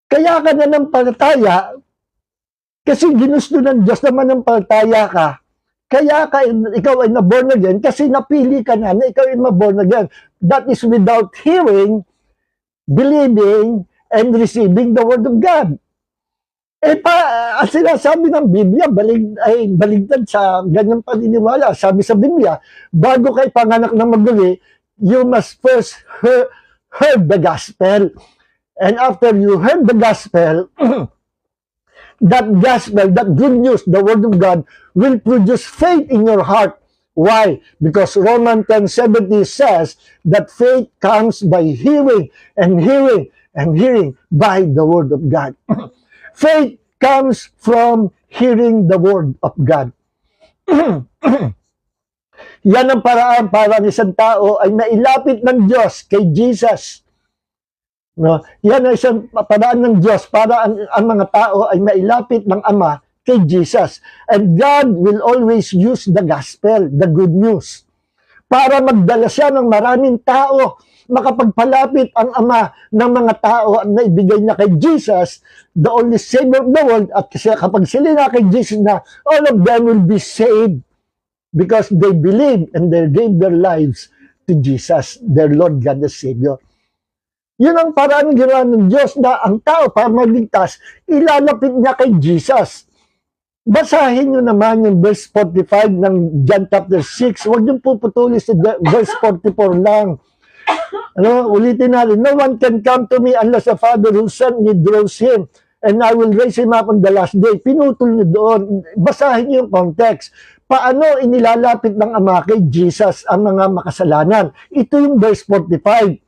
Kaya ka na ng palataya, kasi ginusto ng Diyos naman ng palataya ka. Kaya ka, ikaw ay na-born again, kasi napili ka na ikaw ay ma-born again. That is without hearing, believing, and receiving the Word of God. Ang sinasabi ng Biblia, baligtad sa ganyang paniniwala. Sabi sa Biblia, bago kay panganak ng maguli, you must first heard the gospel. And after you heard the gospel, that gospel, that good news, the Word of God, will produce faith in your heart. Why? Because Romans 10:70 says that faith comes by hearing, and hearing, and hearing by the Word of God. Faith comes from hearing the Word of God. Yan ang paraan para ng isang tao ay nailapit ng Diyos kay Jesus. No? Yan ay isang paraan ng Diyos para ang mga tao ay mailapit ng Ama kay Jesus. And God will always use the gospel, the good news, para magdala siya ng maraming tao, makapagpalapit ang Ama ng mga tao na ibigay na kay Jesus, the only Savior of the world, at kasi kapag sila na kay Jesus na, all of them will be saved because they believe and they gave their lives to Jesus, their Lord God the Savior. Yun ang paraan ginawa ng Diyos na ang tao para magligtas, ilalapit niya kay Jesus. Basahin nyo naman yung verse 45 ng John chapter 6. Huwag nyo puputuli sa verse 44 lang. Ulitin natin. No one can come to me unless the Father who sent me draws him, and I will raise him up on the last day. Pinutol nyo doon. Basahin nyo yung context. Paano inilalapit ng Ama kay Jesus ang mga makasalanan? Ito yung verse 45.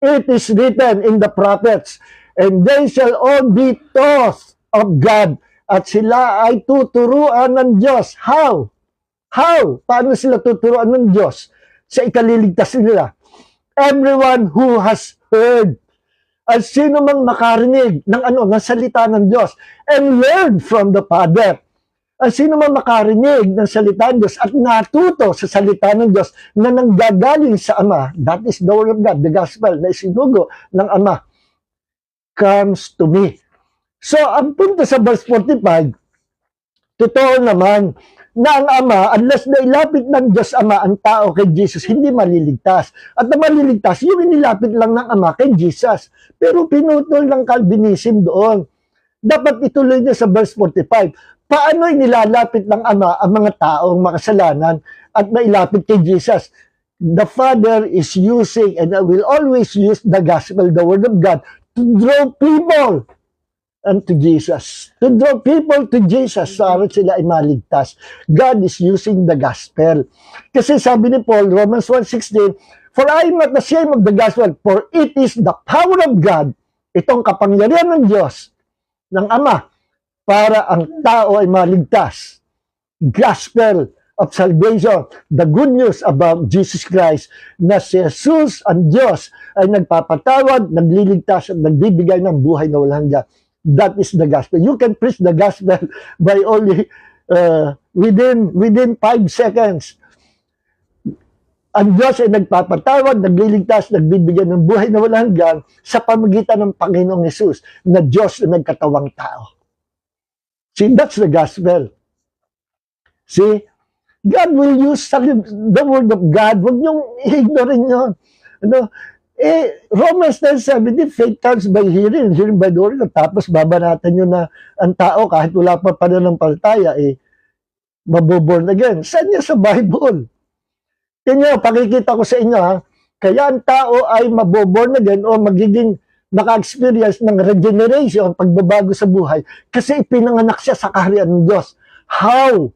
It is written in the prophets, and they shall all be taught of God. At sila ay tuturuan ng Diyos. How? How? Paano sila tuturuan ng Diyos? Sa ikaliligtas nila. Everyone who has heard. At sino mang makarinig ng salita ng Diyos and learn from the Father. At sino man makarinig ng salita ng Diyos at natuto sa salita ng Diyos na nanggagaling sa Ama, that is the word of God, the gospel na isinugo ng Ama, comes to me. So, ang punto sa verse 45, totoo naman na ang Ama, unless na ilapit ng Diyos Ama ang tao kay Jesus, hindi maliligtas. At na maliligtas, yung inilapit lang ng Ama kay Jesus. Pero pinutol ng Calvinism doon. Dapat ituloy niya sa verse 45. Paano inilalapit ng Ama ang mga taong makasalanan at mailapit kay Jesus? The Father is using and will always use the gospel, the word of God, to draw people unto Jesus. To draw people to Jesus para sila ay maligtas. God is using the gospel. Kasi sabi ni Paul, Romans 1:16, for I am not ashamed of the gospel, for it is the power of God, itong kapangyarihan ng Diyos, ng Ama, para ang tao ay maligtas. Gospel of salvation, the good news about Jesus Christ, na si Jesus, ang Diyos, ay nagpapatawad, nagliligtas, at nagbibigay ng buhay na walang hanggan. That is the gospel. You can preach the gospel by only within 5 seconds. Ang Diyos ay nagpapatawad, nagliligtas, nagbibigay ng buhay na walang hanggan sa pamagitan ng Panginoong Hesus, na Diyos na nagkatawang tao. See, that's the gospel. See, God will use the word of God. Huwag niyong ignorin yun. Romans 10:17, faith comes by hearing, hearing by the word. Tapos babanatan nyo na ang tao kahit wala pa pananampalataya, maboborn again. Saan niya sa Bible? Yan pakikita ko sa inyo, ha? Kaya ang tao ay maboborn again o magiging naka-experience ng regeneration, pagbabago sa buhay, kasi ipinanganak siya sa kaharian ng Diyos. How?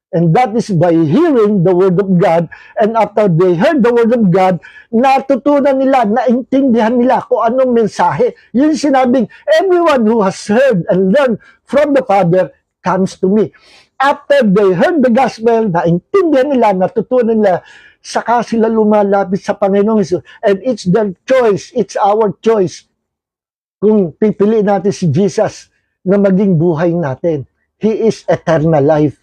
And that is by hearing the word of God, and after they heard the word of God, natutunan nila, naintindihan nila kung anong mensahe. Yun sinabing, everyone who has heard and learned from the Father comes to me. After they heard the gospel, naintindihan nila, natutunan nila, saka sila lumalapit sa Panginoong Hesus. And it's their choice, it's our choice, kung pipiliin natin si Jesus na maging buhay natin. He is eternal life.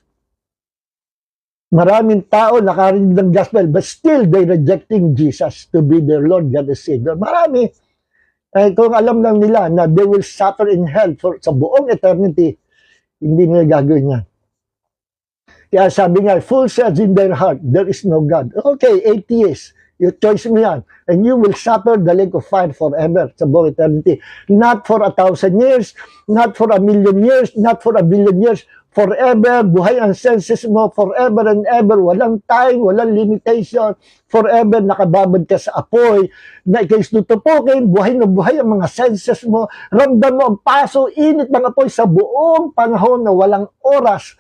Maraming tao nakarinig ng gospel, but still they rejecting Jesus to be their Lord God and Savior. Marami. Kung alam lang nila na they will suffer in hell sa buong eternity, hindi nila gagawin yan. Kaya sabi nga, full says in their heart, there is no God. Okay, atheist. You choice mo yan. And you will suffer the lake of fire forever sa buong eternity. Not for 1,000 years, not for 1,000,000 years, not for 1,000,000,000 years. Forever, buhay ang senses mo, forever and ever. Walang time, walang limitation. Forever, nakababad ka sa apoy, na ikay tutupukin, buhay na buhay ang mga senses mo. Ramdam mo ang paso, init ng apoy sa buong panahon na walang oras.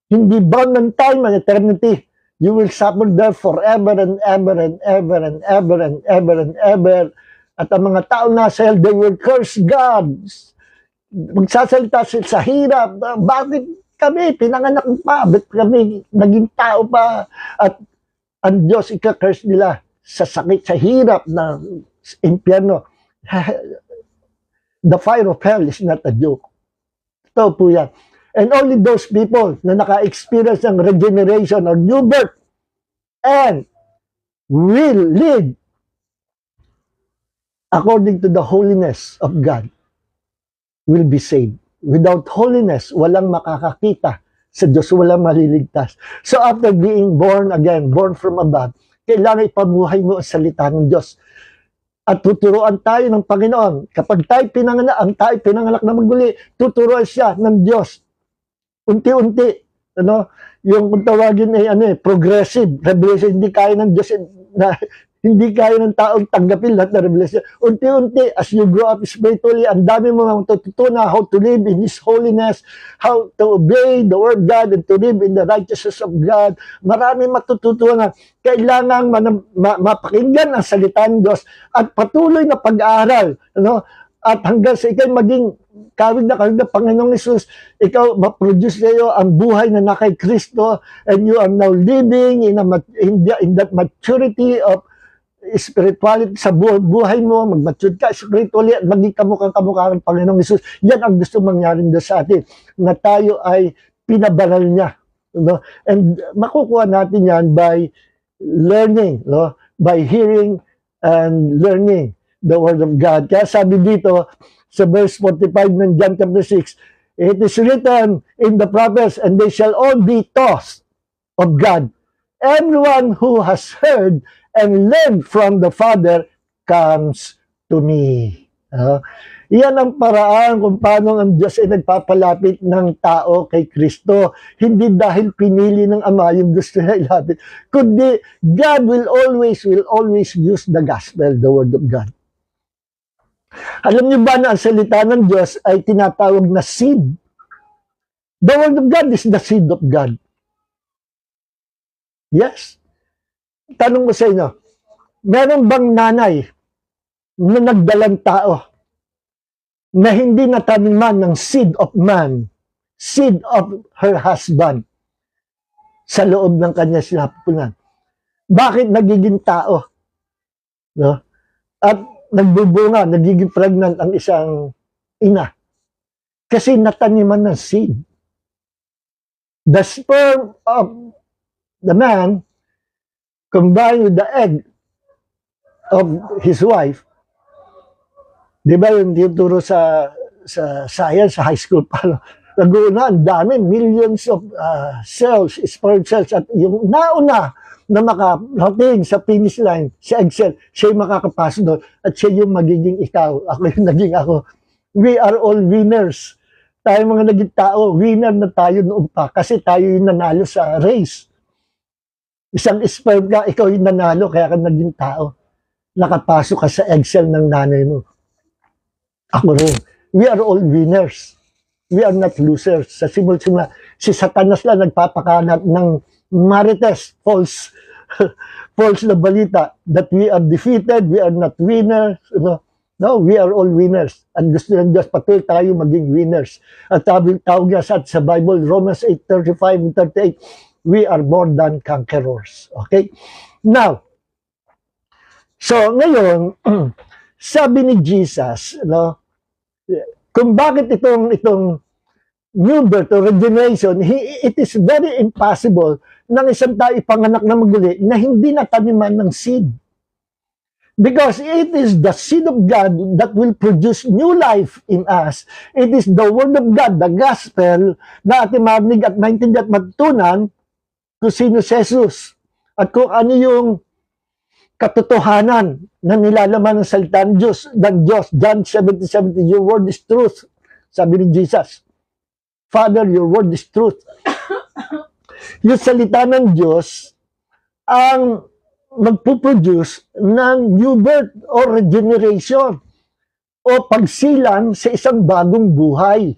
Hindi bound ng time and eternity. You will suffer there forever and ever and ever and ever and ever and ever. At ang mga tao nasa hell, they will curse God. Magsasalita sa hirap. Bakit kami pinanganak pa? Bakit kami naging tao pa? At ang Diyos ika-curse nila sa sakit, sa hirap na impyerno. the fire of hell is not a joke. Ito po yan. And only those people na naka-experience ng regeneration or new birth and will live according to the holiness of God will be saved. Without holiness, walang makakakita sa Diyos, walang maliligtas. So after being born again, born from above, kailangan ipabuhay mo ang salita ng Diyos. At tuturuan tayo ng Panginoon. Kapag tayo pinanganak na maguli, tuturuan siya ng Diyos. Unti-unti, yung kung tawagin ay progressive revelation, hindi kaya ng Diyos na hindi kaya ng taong tanggapin lahat na revelation. Unti-unti, as you grow up spiritually, ang dami mo matututunan how to live in His holiness, how to obey the Word of God, and to live in the righteousness of God. Marami matututunan. Kailangan mapakinggan ang salita ng Diyos at patuloy na pag-aaral. At hanggang sa ikay maging kawig na Panginoong Hesus, ikaw ma-produce sa'yo ang buhay na nakay Kristo, and you are now living in that maturity of spirituality sa buhay mo, mag-mature ka spiritually at maging kamukha ng Panginoong Hesus. Yan ang gusto mangyari doon sa atin, na tayo ay pinabanal niya. And makukuha natin yan by learning, by hearing and learning the Word of God. Kaya sabi dito sa verse 45 ng John chapter 6, it is written in the prophets, and they shall all be taught of God. Everyone who has heard and learned from the Father comes to me. Yan ang paraan kung paano ang Diyos ay nagpapalapit ng tao kay Kristo. Hindi dahil pinili ng Ama yung gusto niya ilapit, kundi God will always use the gospel, the Word of God. Alam niyo ba na ang salita ng Diyos ay tinatawag na seed? The Word of God is the seed of God. Yes. Tanong ko sa inyo, meron bang nanay na nagdalang tao na hindi nataniman ng seed of man, seed of her husband sa loob ng kanya sinapupunan? Bakit nagiging tao? At nagbubunga, nagiging pregnant ang isang ina? Kasi nataniman ng seed. The sperm of the man combined with the egg of his wife. Di ba yung tinuturo sa science, sa high school pa, nag-uuna, ang dami, millions of cells, sperm cells, at yung nauna na makarating sa finish line, sa egg cell, siya yung makakapasok doon, at siya yung magiging ikaw, ako yung naging ako. We are all winners. Tayo mga naging tao, winner na tayo noon pa, kasi tayo yung nanalo sa race. Isang sperm ka, ikaw yung nanalo, kaya ka naging tao. Nakapasok ka sa egg cell ng nanay mo. Ako rin. We are all winners. We are not losers. Sa simula, si Satanas lang nagpapakanat ng marites, false na balita, that we are defeated, we are not winners. No, we are all winners. At gusto ng Diyos, patuloy tayo maging winners. At tawag niya sa Bible, Romans 8:35 and 38, we are more than conquerors. Okay? Now, so ngayon, sabi ni Jesus, kung bakit itong new birth or regeneration, it is very impossible ng isang tao ipanganak na maguli na hindi nataniman ng seed. Because it is the seed of God that will produce new life in us. It is the Word of God, the gospel, na ating marinig at maintindihan at magtunan kung sino si Jesus at kung ano yung katotohanan na nilalaman ng salita ng Diyos. John 17:17, your word is truth. Sabi ni Jesus, Father, your word is truth. Yung salita ng Diyos ang magpuproduce ng new birth or regeneration o pagsilang sa isang bagong buhay.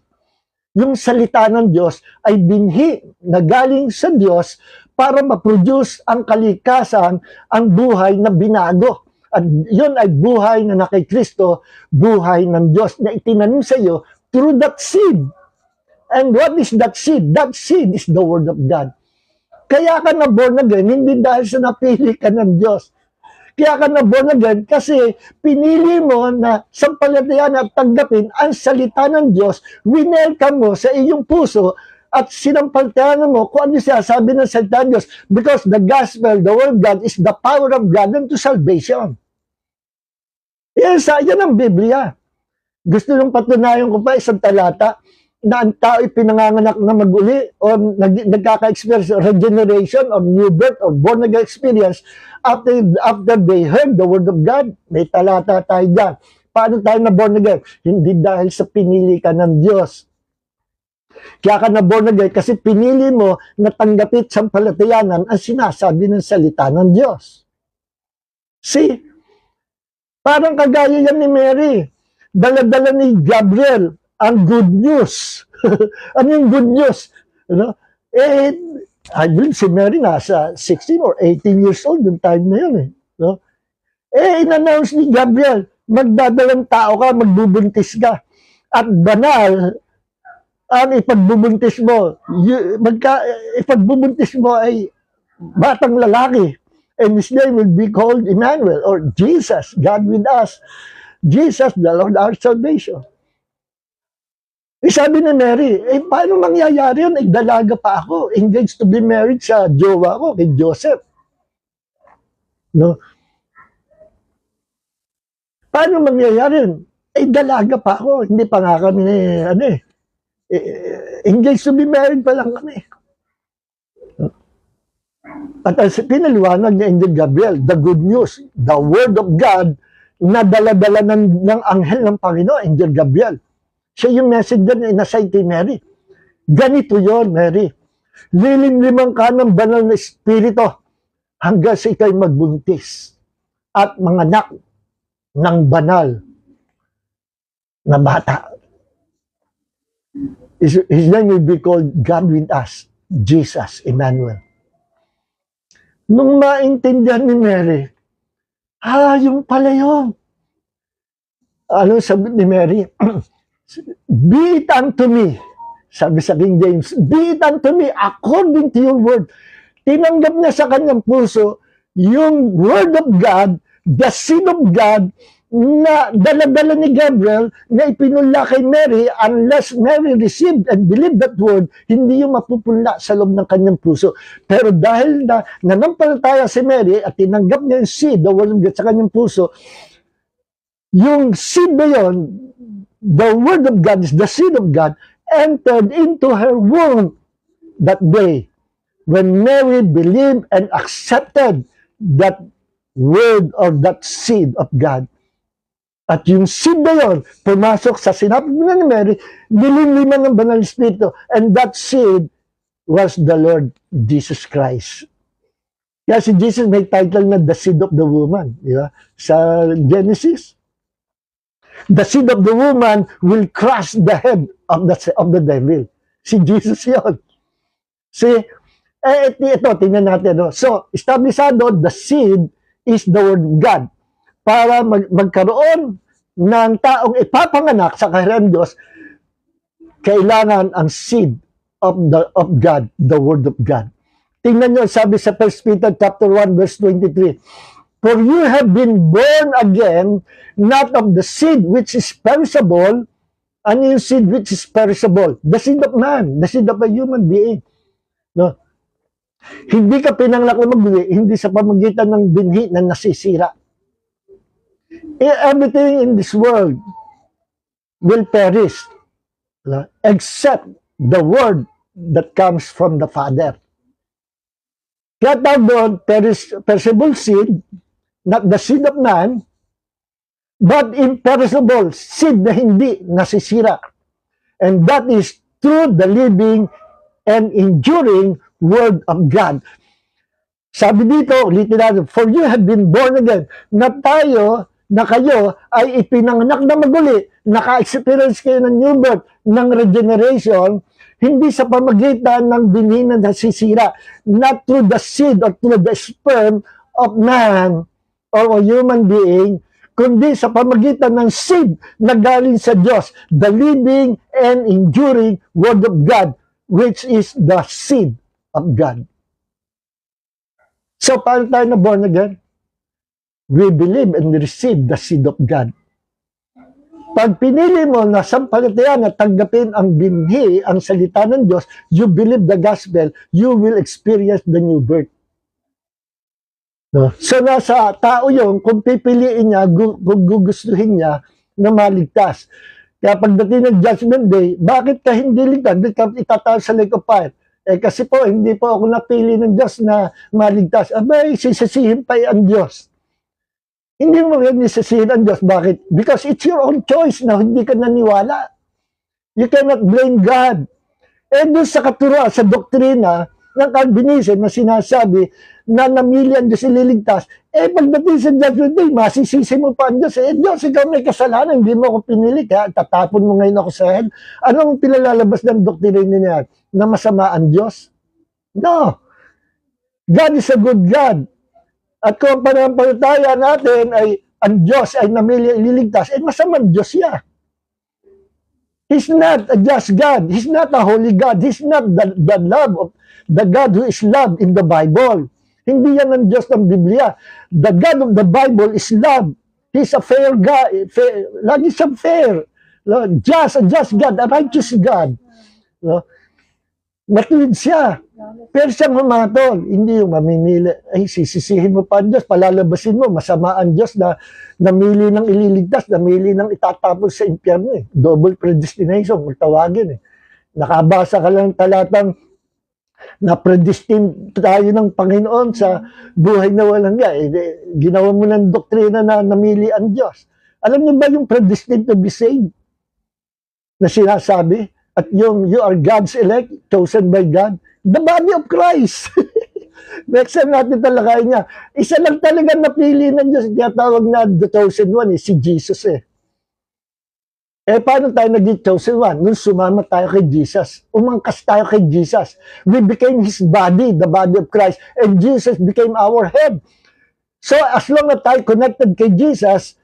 Yung salita ng Diyos ay binhi na galing sa Diyos para ma-produce ang kalikasan, ang buhay na binago. At yun ay buhay na nakay Kristo, buhay ng Diyos na itinanim sa iyo through that seed. And what is that seed? That seed is the Word of God. Kaya ka na born again, hindi dahil sa napili ka ng Diyos. Kaya ka na born again kasi pinili mo na sampalatayan at tanggapin ang salita ng Diyos, winelcome mo sa iyong puso at sinampalatayan mo kung ano siya sabi ng salita ng Diyos, because the gospel, the word of God, is the power of God unto salvation. Yan ang Biblia. Gusto nung patunayan ko pa isang talata na ang tao ay pinanganganak na maguli o nagkaka-experience regeneration or new birth or born again experience after they heard the word of God. May talata tayo dyan. Paano tayo na born again? Hindi dahil sa pinili ka ng Diyos. Kaya ka na born again kasi pinili mo na tanggapit sampalatayanan ang sinasabi ng salita ng Diyos. See? Parang kagaya yan ni Mary. Dala-dala ni Gabriel ang good news. Ano yung good news? I believe si Mary nasa 16 or 18 years old yung time na yun. In-announce ni Gabriel, magdadalang tao ka, magbubuntis ka. At banal, ang ipagbubuntis mo, ipagbubuntis mo ay batang lalaki. And his name will be called Emmanuel or Jesus, God with us. Jesus, the Lord our salvation. Sabi ni Mary, paano mangyayari yun? Dalaga pa ako. Engaged to be married sa jowa ko, kay Joseph. No? Paano mangyayari yun? Dalaga pa ako. Hindi pa nga kami, engaged to be married pa lang kami. At ang pinaliwanag ni Angel Gabriel, the good news, the word of God, na dala-dala ng anghel ng Panginoon, Angel Gabriel. Siya yung messenger na inassign kay Mary. Ganito yon, Mary. Lilimliman ka ng banal na espiritu hanggang sa ikay magbuntis at manganak ng banal na bata. His name will be called God with us, Jesus, Emmanuel. Nung maintindihan ni Mary, yung pala yun. Ano sabi ni Mary? Be it unto me, sabi sa King James, be it unto me according to your word. Tinanggap niya sa kanyang puso yung word of God, the seed of God, na dala-dala ni Gabriel na ipinula kay Mary. Unless Mary received and believed that word, hindi yung mapupunla sa loob ng kanyang puso. Pero dahil na nanampalataya si Mary at tinanggap niya yung seed, the word of God sa kanyang puso, yung seed na yun, the word of God is the seed of God, entered into her womb that day when Mary believed and accepted that word or that seed of God. At yung seed na yun, pumasok sa sinabi ni Mary, nilimliman ng banal espiritu, and that seed was the Lord Jesus Christ. Kaya si Jesus may title na the seed of the woman. Di ba? Sa Genesis, the seed of the woman will crush the head of the devil. Si Jesus yun. See, ito, tingnan natin. No? So, establisado, the seed is the word of God. Para magkaroon ng taong ipapanganak sa kaharian Diyos, kailangan ang seed of God, the word of God. Tingnan nyo, sabi sa 1 Peter chapter 1, verse 23, for you have been born again, not of the seed which is perishable. Ano yung seed which is perishable? The seed of man, the seed of a human being. No? Hindi ka pinanganak na maguli, hindi sa pamagitan ng binhi na nasisira. Everything in this world will perish, except the word that comes from the Father. Kaya tawag doon, perishable seed, not the seed of man, but imperishable seed na hindi nasisira. And that is through the living and enduring word of God. Sabi dito, ulitin natin, for you have been born again, na kayo ay ipinanganak na maguli, naka-experience kayo ng new birth, ng regeneration, hindi sa pamagitan ng binhi na nasisira, not through the seed or through the sperm of man or a human being, kundi sa pamagitan ng seed na galing sa Diyos, the living and enduring word of God, which is the seed of God. So, paano tayo na born again? we believe and receive the seed of God. Pag pinili mo na sampalataya na tanggapin ang binhi, ang salita ng Diyos, you believe the gospel, you will experience the new birth. No? So nasa tao yun, kung pipiliin niya, kung gugustuhin niya na maligtas. Kaya pagdating ng Judgment Day, bakit ka hindi ligtas? Hindi ka itatawag sa lake of fire. Kasi po, hindi po ako napili ng Diyos na maligtas. Abay, sisisihin pa ang Diyos. Hindi mo yan sisisihin ang Diyos. Bakit? Because it's your own choice na hindi ka naniwala. You cannot blame God. Doon sa katuruan, sa doktrina ng Calvinism na sinasabi na namili ang Diyos ililigtas, pagdating sa Judgment Day, masisisi mo pa ang Diyos. Diyos, ikaw may kasalanan, hindi mo ako pinili, kaya tatapon mo ngayon ako sa hell. Anong pinalalabas ng doktrina niya? Na masama ang Diyos? No. God is a good God. At kung ang panampalataya natin ay ang Diyos ay namili ililigtas, masamang Diyos siya. He's not a just God. He's not a holy God. He's not the love of the God who is love in the Bible. Hindi yan ang Diyos ng Biblia. The God of the Bible is love. He's a fair God. Lagi siyang fair. A just God, a righteous God. Matuwid siya. Pero siyang humatol. Hindi yung mamimili. Sisisihin mo pa ang Diyos, palalabasin mo, masama ang Diyos na namili ng ililigtas, namili ng itatapos sa impyerno. Double predestination, magtawagin. Nakabasa ka lang talatang na predestined tayo ng Panginoon sa buhay na walang nga. Ginawa mo ng doktrina na namili ang Diyos. Alam niyo ba yung predestined to be saved? Na sinasabi? At yung you are God's elect, chosen by God. The body of Christ. Next time natin talakayin niya. Isa lang talaga napili ng Diyos. Kaya tawag na the chosen one, si Jesus paano tayo naging chosen one? Nung sumama tayo kay Jesus. Umangkas tayo kay Jesus. We became His body, the body of Christ. And Jesus became our head. So as long as tayo connected kay Jesus,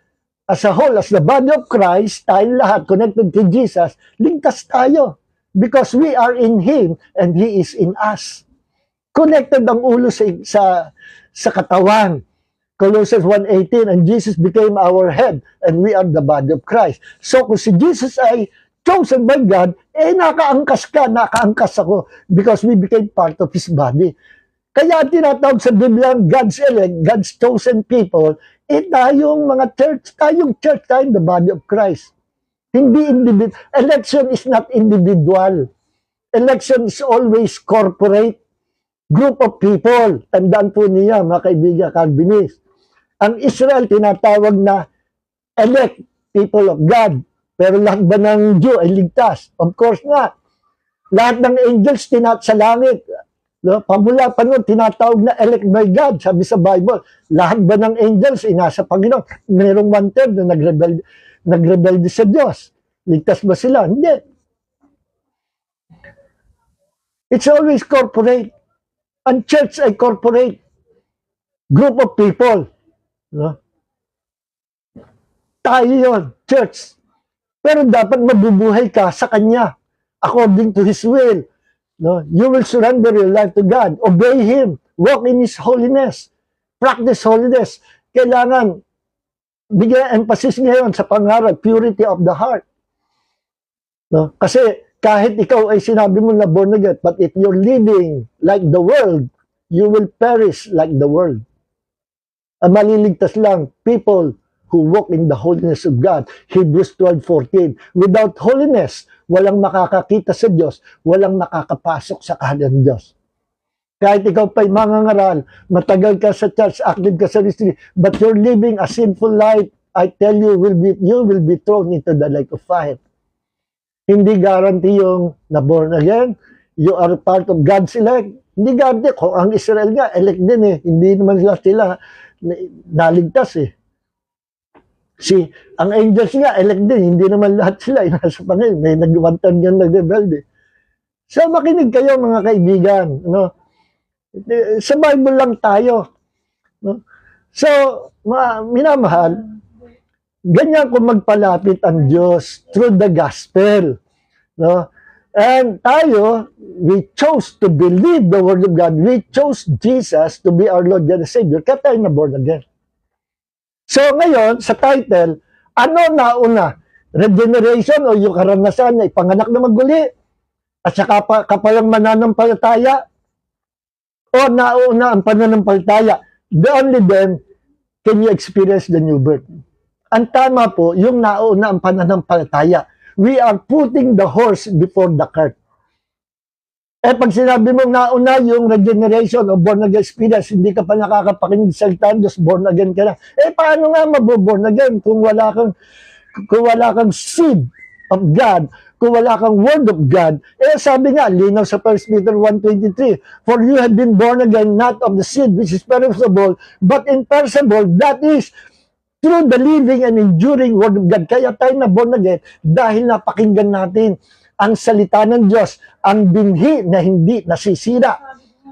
as a whole, as the body of Christ, tayo lahat connected kay Jesus, ligtas tayo. Because we are in Him and He is in us. Connected ang ulo sa katawan. Colossians 1:18, and Jesus became our head, and we are the body of Christ. So kung si Jesus ay chosen by God, nakaangkas ka, nakaangkas ako, because we became part of His body. Kaya tinatawag sa Biblia, God's elect, God's chosen people, tayong mga church, tayong the body of Christ. Hindi individual. Election is not individual. Election is always corporate. Group of people. Tandaan po niya, mga kaibigan Calvinist. Ang Israel tinatawag na elect, people of God. Pero lahat ba ng Jew ay ligtas? Of course not. Lahat ng angels sa langit. Pamula pa nun, tinatawag na elect by God, sabi sa Bible. Lahat ba ng angels nasa Panginoon? Mayroong 1/3 na nagrebelde sa Diyos. Ligtas ba sila? Hindi. It's always corporate. Ang church ay corporate. Group of people. Tayo yun, church. Pero dapat mabubuhay ka sa Kanya according to His will. You will surrender your life to God. Obey Him. Walk in His holiness. Practice holiness. Kailangan bigyan emphasis ngayon sa pangarap, purity of the heart. Kasi kahit ikaw ay sinabi mo na born again, but if you're living like the world, you will perish like the world. Ang maliligtas lang, people who walk in the holiness of God. Hebrews 12:14. Without holiness, walang makakakita sa Diyos, walang makakapasok sa kahanan ng Diyos. Kahit ikaw pa'y mangangaral, matagal ka sa church, active ka sa ministry, but you're living a sinful life, I tell you, you will be thrown into the lake of fire. Hindi guarantee yung na born again, you are part of God's elect. Hindi guarantee, kung ang Israel nga, elect din hindi naman sila naligtas ang angels nga, elect din, hindi naman lahat sila, nasa Panginoon, may nag-1/3 yan nag-rebelde. So makinig kayo mga kaibigan, sa Bible lang tayo. So, minamahal, ganyan kung magpalapit ang Diyos through the gospel. And tayo, we chose to believe the Word of God. We chose Jesus to be our Lord and Savior. Kaya tayo na born again. So ngayon, sa title, ano nauna? Regeneration o yung karanasan na ipanganak na maguli at saka kapalang mananampalataya o nauna ang pananampalataya. The only then can you experience the new birth. Ang tama po, yung nauna ang pananampalataya. We are putting the horse before the cart. Pag sinabi mong nauna yung regeneration o born again experience, hindi ka pa nakakapakinig sa salita ng Diyos, born again ka na. Paano nga maboborn again kung wala kang seed of God, kung wala kang word of God? Sabi nga, linaw sa 1 Peter 1:23, for you have been born again, not of the seed which is perishable, but imperishable, that is, through the living and enduring word of God. Kaya tayo na born again dahil napakinggan natin ang salita ng Diyos, ang binhi na hindi nasisira,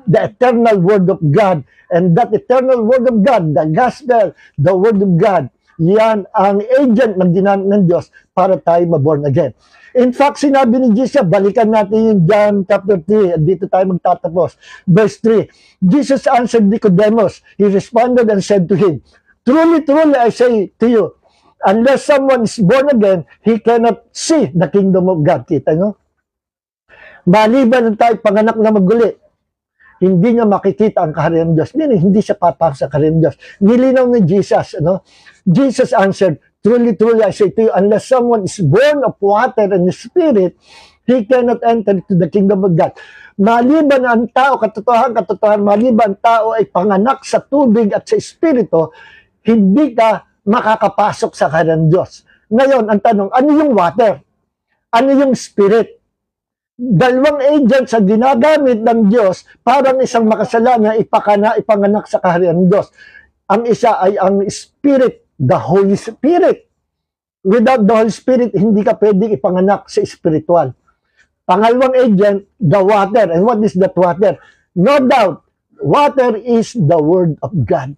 the eternal word of God. And that eternal word of God, the gospel, the word of God, yan ang agent ng ginamit ng Diyos para tayo maborn again. In fact, sinabi ni Jesus, balikan natin yung John chapter 3, dito tayo magtatapos. Verse 3, Jesus answered Nicodemus, he responded and said to him, truly, truly, I say to you, unless someone is born again, he cannot see the kingdom of God. Kita nyo? Maliban ang tayo panganak na maguli, hindi niya makikita ang kaharian ng Diyos. Hindi siya papasok sa kaharian ng Diyos. Nilinaw ni Jesus. Jesus answered, truly, truly, I say to you, unless someone is born of water and the Spirit, he cannot enter into the kingdom of God. Maliban ang tao, katotohanan, maliban ang tao ay panganak sa tubig at sa Espiritu, hindi ka makakapasok sa kaharian ng Diyos. Ngayon, ang tanong, ano yung water? Ano yung Spirit? Dalawang agents sa ginagamit ng Diyos parang isang makasalanan ipanganak sa kaharian ng Diyos. Ang isa ay ang Spirit, the Holy Spirit. Without the Holy Spirit, hindi ka pwedeng ipanganak sa spiritual. Pangalawang agent, the water. And what is that water? No doubt, water is the Word of God.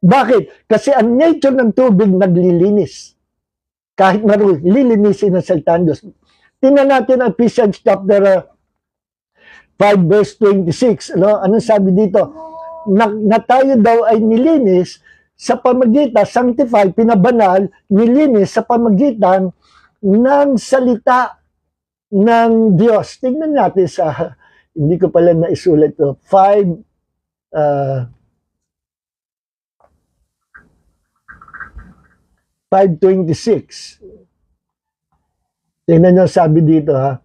Bakit? Kasi ang nature ng tubig naglilinis. Kahit maroon, lilinisin ng salita ng Diyos. Tingnan natin ang Ephesians chapter 5 verse 26. Anong sabi dito? Na tayo daw ay nilinis sa pamagitan, sanctified, pinabanal, nilinis sa pamagitan ng salita ng Diyos. Tingnan natin sa, hindi ko pala naisulat ito, 5:26. Tingnan nyo sabi dito ha.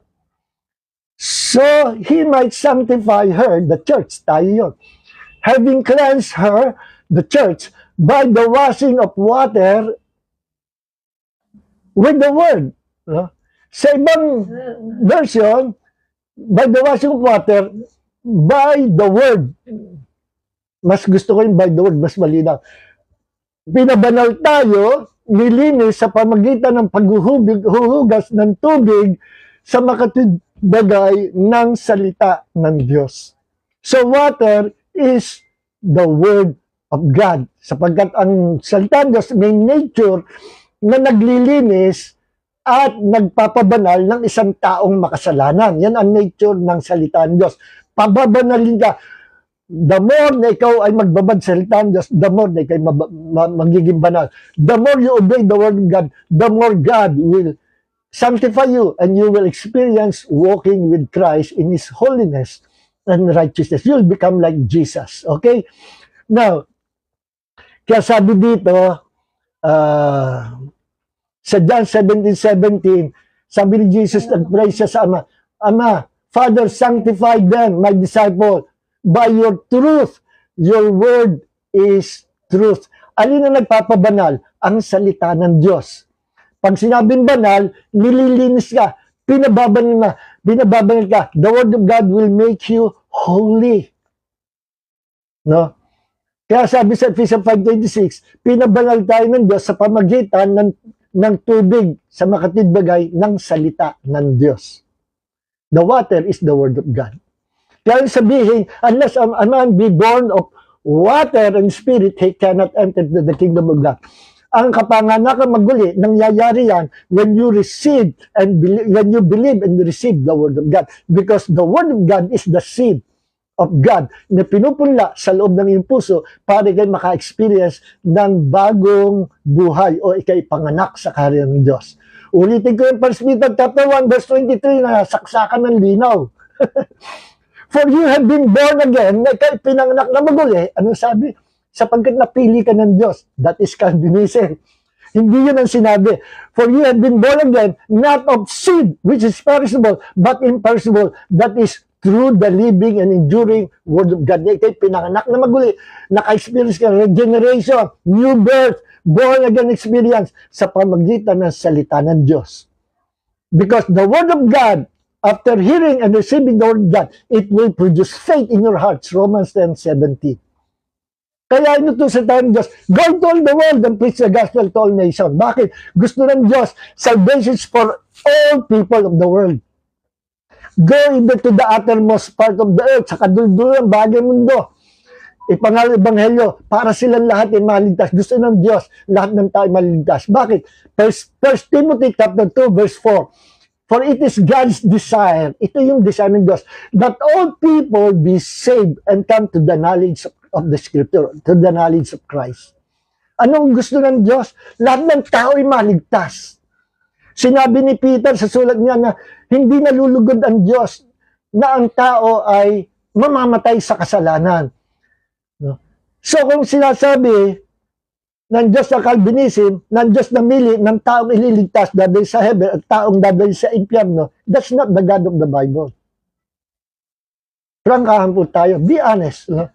So, he might sanctify her, the church, tayo yun. Having cleansed her, the church, by the washing of water with the word. Sa ibang version, by the washing of water, by the word. Mas gusto ko yung by the word, mas malinaw. Pinabanal tayo, nilinis sa pamagitan ng paghuhugas ng tubig sa makatibagay ng salita ng Diyos. So water is the Word of God. Sapagkat ang salita ng Diyos may nature na naglilinis at nagpapabanal ng isang taong makasalanan. Yan ang nature ng salita ng Diyos. Pababanalin ka. The more na ikaw ay magbabad sa salita ng Diyos, the more na ikaw ay magiging banal. The more you obey the word of God, the more God will sanctify you and you will experience walking with Christ in His holiness and righteousness. You'll become like Jesus. Okay? Now, kaya sabi dito, sa John 17:17, sabi ni Jesus, nag-pray siya sa Ama, Ama, Father, sanctify them, my disciple, by your truth. Your word is truth. Alin ang nagpapabanal? Ang salita ng Diyos. Pag sinabing banal, nililinis ka, binababanal ka. The word of God will make you holy. No? Kaya sabi sa Ephesians 5:26, pinabanal tayo ng Diyos sa pamagitan ng tubig sa makatibagay ng salita ng Diyos. The water is the word of God. Kaya sabihin, unless a man be born of water and spirit, he cannot enter the kingdom of God. Ang kapanganakan maguli, nangyayari yan when you receive and when you believe and receive the word of God. Because the word of God is the seed of God na pinupunla sa loob ng iyong puso para kayo maka-experience ng bagong buhay o ikay panganak sa kaharian ng Diyos. Ulitin ko yung 1 Peter chapter 1 verse 23 na saksakan ng linaw. For you have been born again, na ikay pinanganak na maguli. Anong sabi? Sapagkat napili ka ng Diyos. That is Calvinism. Hindi yun ang sinabi. For you have been born again, not of seed, which is perishable, but imperishable. That is through the living and enduring Word of God. Ikay pinanganak na maguli. Naka-experience ka regeneration, new birth, born again experience sa pamagitan ng salita ng Diyos. Because the Word of God, after hearing and receiving the Word of God, it will produce faith in your hearts. Romans 10:17. Kaya inutusan tayo ng Diyos, go to all the world and preach the gospel to all nations. Bakit? Gusto ng Diyos, salvation is for all people of the world. Go even to the uttermost part of the earth, sa kaduldulang bagay mundo. Ipangal ebanghelyo, para silang lahat ay maligtas. Gusto ng Diyos, lahat ng tao ay maligtas. Bakit? 1 Timothy chapter 2, verse 4. For it is God's desire, ito yung desire ng Diyos, that all people be saved and come to the knowledge of the Scripture, to the knowledge of Christ. Anong gusto ng Diyos? Lahat ng tao ay maligtas. Sinabi ni Peter sa sulat niya na hindi nalulugod ang Diyos na ang tao ay mamamatay sa kasalanan. No? So kung sinasabi ng Diyos na Calvinism, ng Diyos na mili, ng taong ililigtas dadalhin sa heaven at taong dadalhin sa impyerno, that's not the God of the Bible. Prangkahan po tayo. Be honest. No?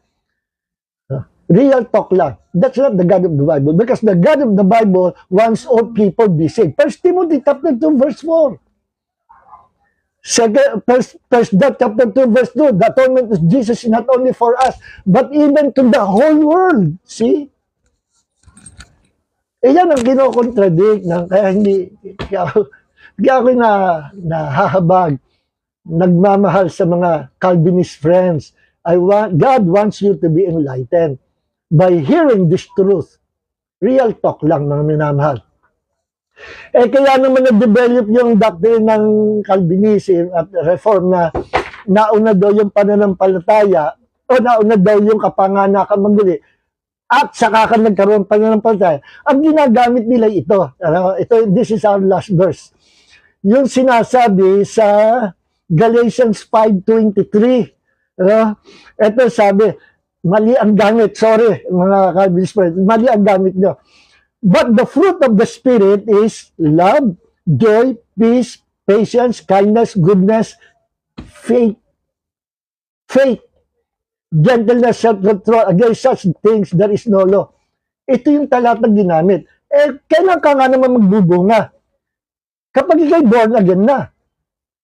Real talk lang. That's not the God of the Bible. Because the God of the Bible wants all people be saved. 1 Timothy chapter 2 verse 4. First chapter 2 verse 2. The atonement of Jesus is not only for us, but even to the whole world. See? Yan ang kinokontradict. Kaya ako nahahabag. Nagmamahal sa mga Calvinist friends. God wants you to be enlightened by hearing this truth. Real talk lang, mga minamahal. Kaya naman nag-develop yung doctrine ng Calvinism at Reform na nauna daw yung pananampalataya o nauna daw yung kapanganakan maguli at saka ka nagkaroon pananampalataya. Ang ginagamit nila ito. This is our last verse. Yung sinasabi sa Galatians 5:23. Ito sabi, mali ang gamit. Sorry, mga Calvinist friends. Mali ang gamit nyo. But the fruit of the Spirit is love, joy, peace, patience, kindness, goodness, faith, gentleness, self-control. Against such things, there is no law. Ito yung talatang ginamit. Kailan ka nga naman magbubunga? Kapag ikay born again na,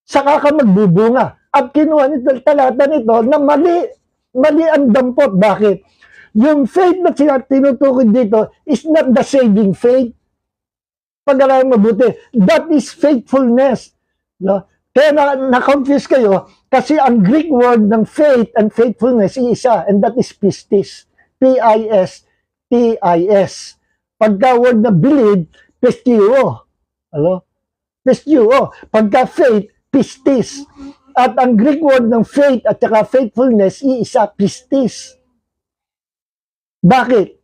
saka ka magbubunga. At kinuha nito talata nito na mali ang dampot. Bakit? Yung faith na tinutukoy dito is not the saving faith. Pag-aralan mabuti, that is faithfulness. No? Kaya na-confuse kayo kasi ang Greek word ng faith and faithfulness isa, and that is pistis. P-I-S-T-I-S. Pagka word na believe, pistio. Hello? Pistio. Pagka faith, pistis. At ang Greek word ng faith at saka faithfulness, iisa, pistis. Bakit?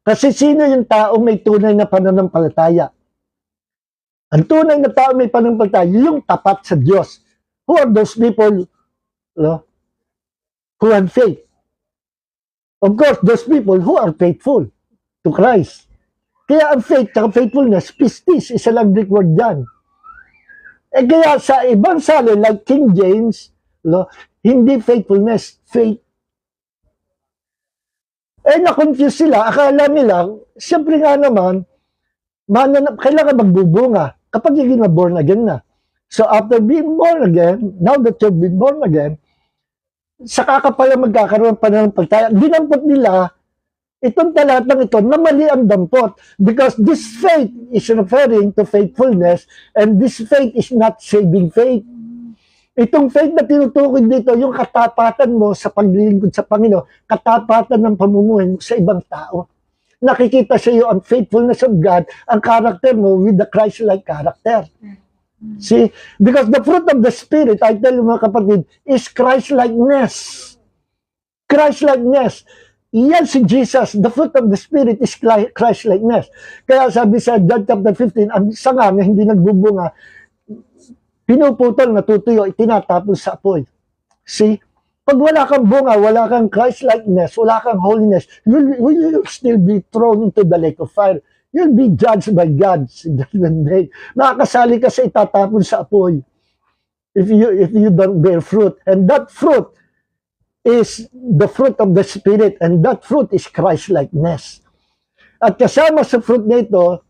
Kasi sino yung taong may tunay na pananampalataya? Ang tunay na taong may pananampalataya, yung tapat sa Diyos. Who are those people who have faith? Of course, those people who are faithful to Christ. Kaya ang faith at faithfulness, pistis, isa lang Greek word dyan. Kaya sa ibang salin, like King James, hindi faithfulness, faith. Na-confuse sila. Akala nila, siyempre nga naman, kailangan magbubunga kapag hindi na born again na. So after being born again, now that you've been born again, saka ka pala magkakaroon pa ng pagtaya. Dinampot nila itong talatang ito na mali ang dampot. Because this faith is referring to faithfulness and this faith is not saving faith. Itong faith na tinutukoy dito, yung katapatan mo sa paglilingkod sa Panginoon, katapatan ng pamumuhay mo sa ibang tao. Nakikita sa iyo ang faithfulness of God, ang character mo with the Christ-like character. See? Because the fruit of the Spirit, I tell you mga kapatid, is Christ-likeness. Christ-likeness. Yan si Jesus. The fruit of the Spirit is Christ-likeness. Kaya sabi sa John chapter 15, ang sanga na hindi nagbubunga, pinuputol, natutuyo, itinatapon sa apoy. See? Pag wala kang bunga, wala kang Christ-likeness, wala kang holiness, you'll still be thrown into the lake of fire. You'll be judged by God in judgment day. Makakasali ka sa itatapon sa apoy if you don't bear fruit. And that fruit is the fruit of the Spirit, and that fruit is Christ-likeness. At kasama sa fruit nito,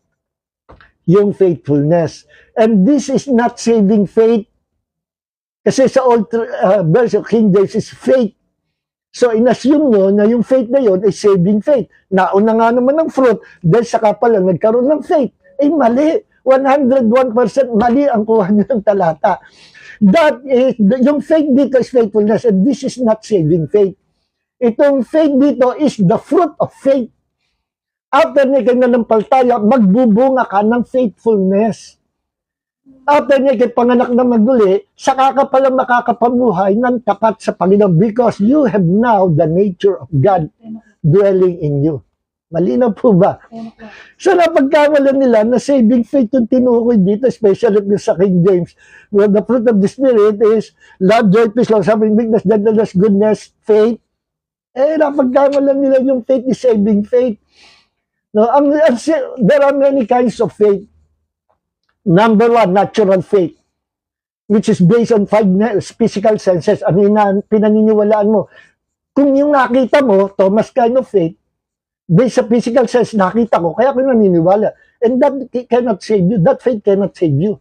yung faithfulness. And this is not saving faith. Kasi sa old version, King James is faith. So, inassume nyo na yung faith na yun ay saving faith. Nauna nga naman ng fruit, dahil saka pala nagkaroon ng faith. Eh, mali. 101% mali ang kuha nyo ng talata. That is, yung faith dito is faithfulness, and this is not saving faith. Itong faith dito is the fruit of faith. After na nananampalataya, magbubunga ka ng faithfulness. After niya panganak na maguli, saka ka palang makakapamuhay ng tapat sa Panginoon because you have now the nature of God dwelling in you. Malinaw po ba? So napagkamalan nila na saving faith yung tinukoy dito, especially sa King James. Well, the fruit of the Spirit is love, joy, peace, long-suffering, meekness, gentleness, goodness, faith. Eh, napagkamalan nila yung faith is saving faith. No, there are many kinds of faith. Number one, natural faith, which is based on 5 physical senses. Ano yung pinaniniwalaan mo? Kung yung nakita mo, Thomas kind of faith, based sa physical sense, nakita ko, kaya ko naniniwala. And that cannot save you. That faith cannot save you.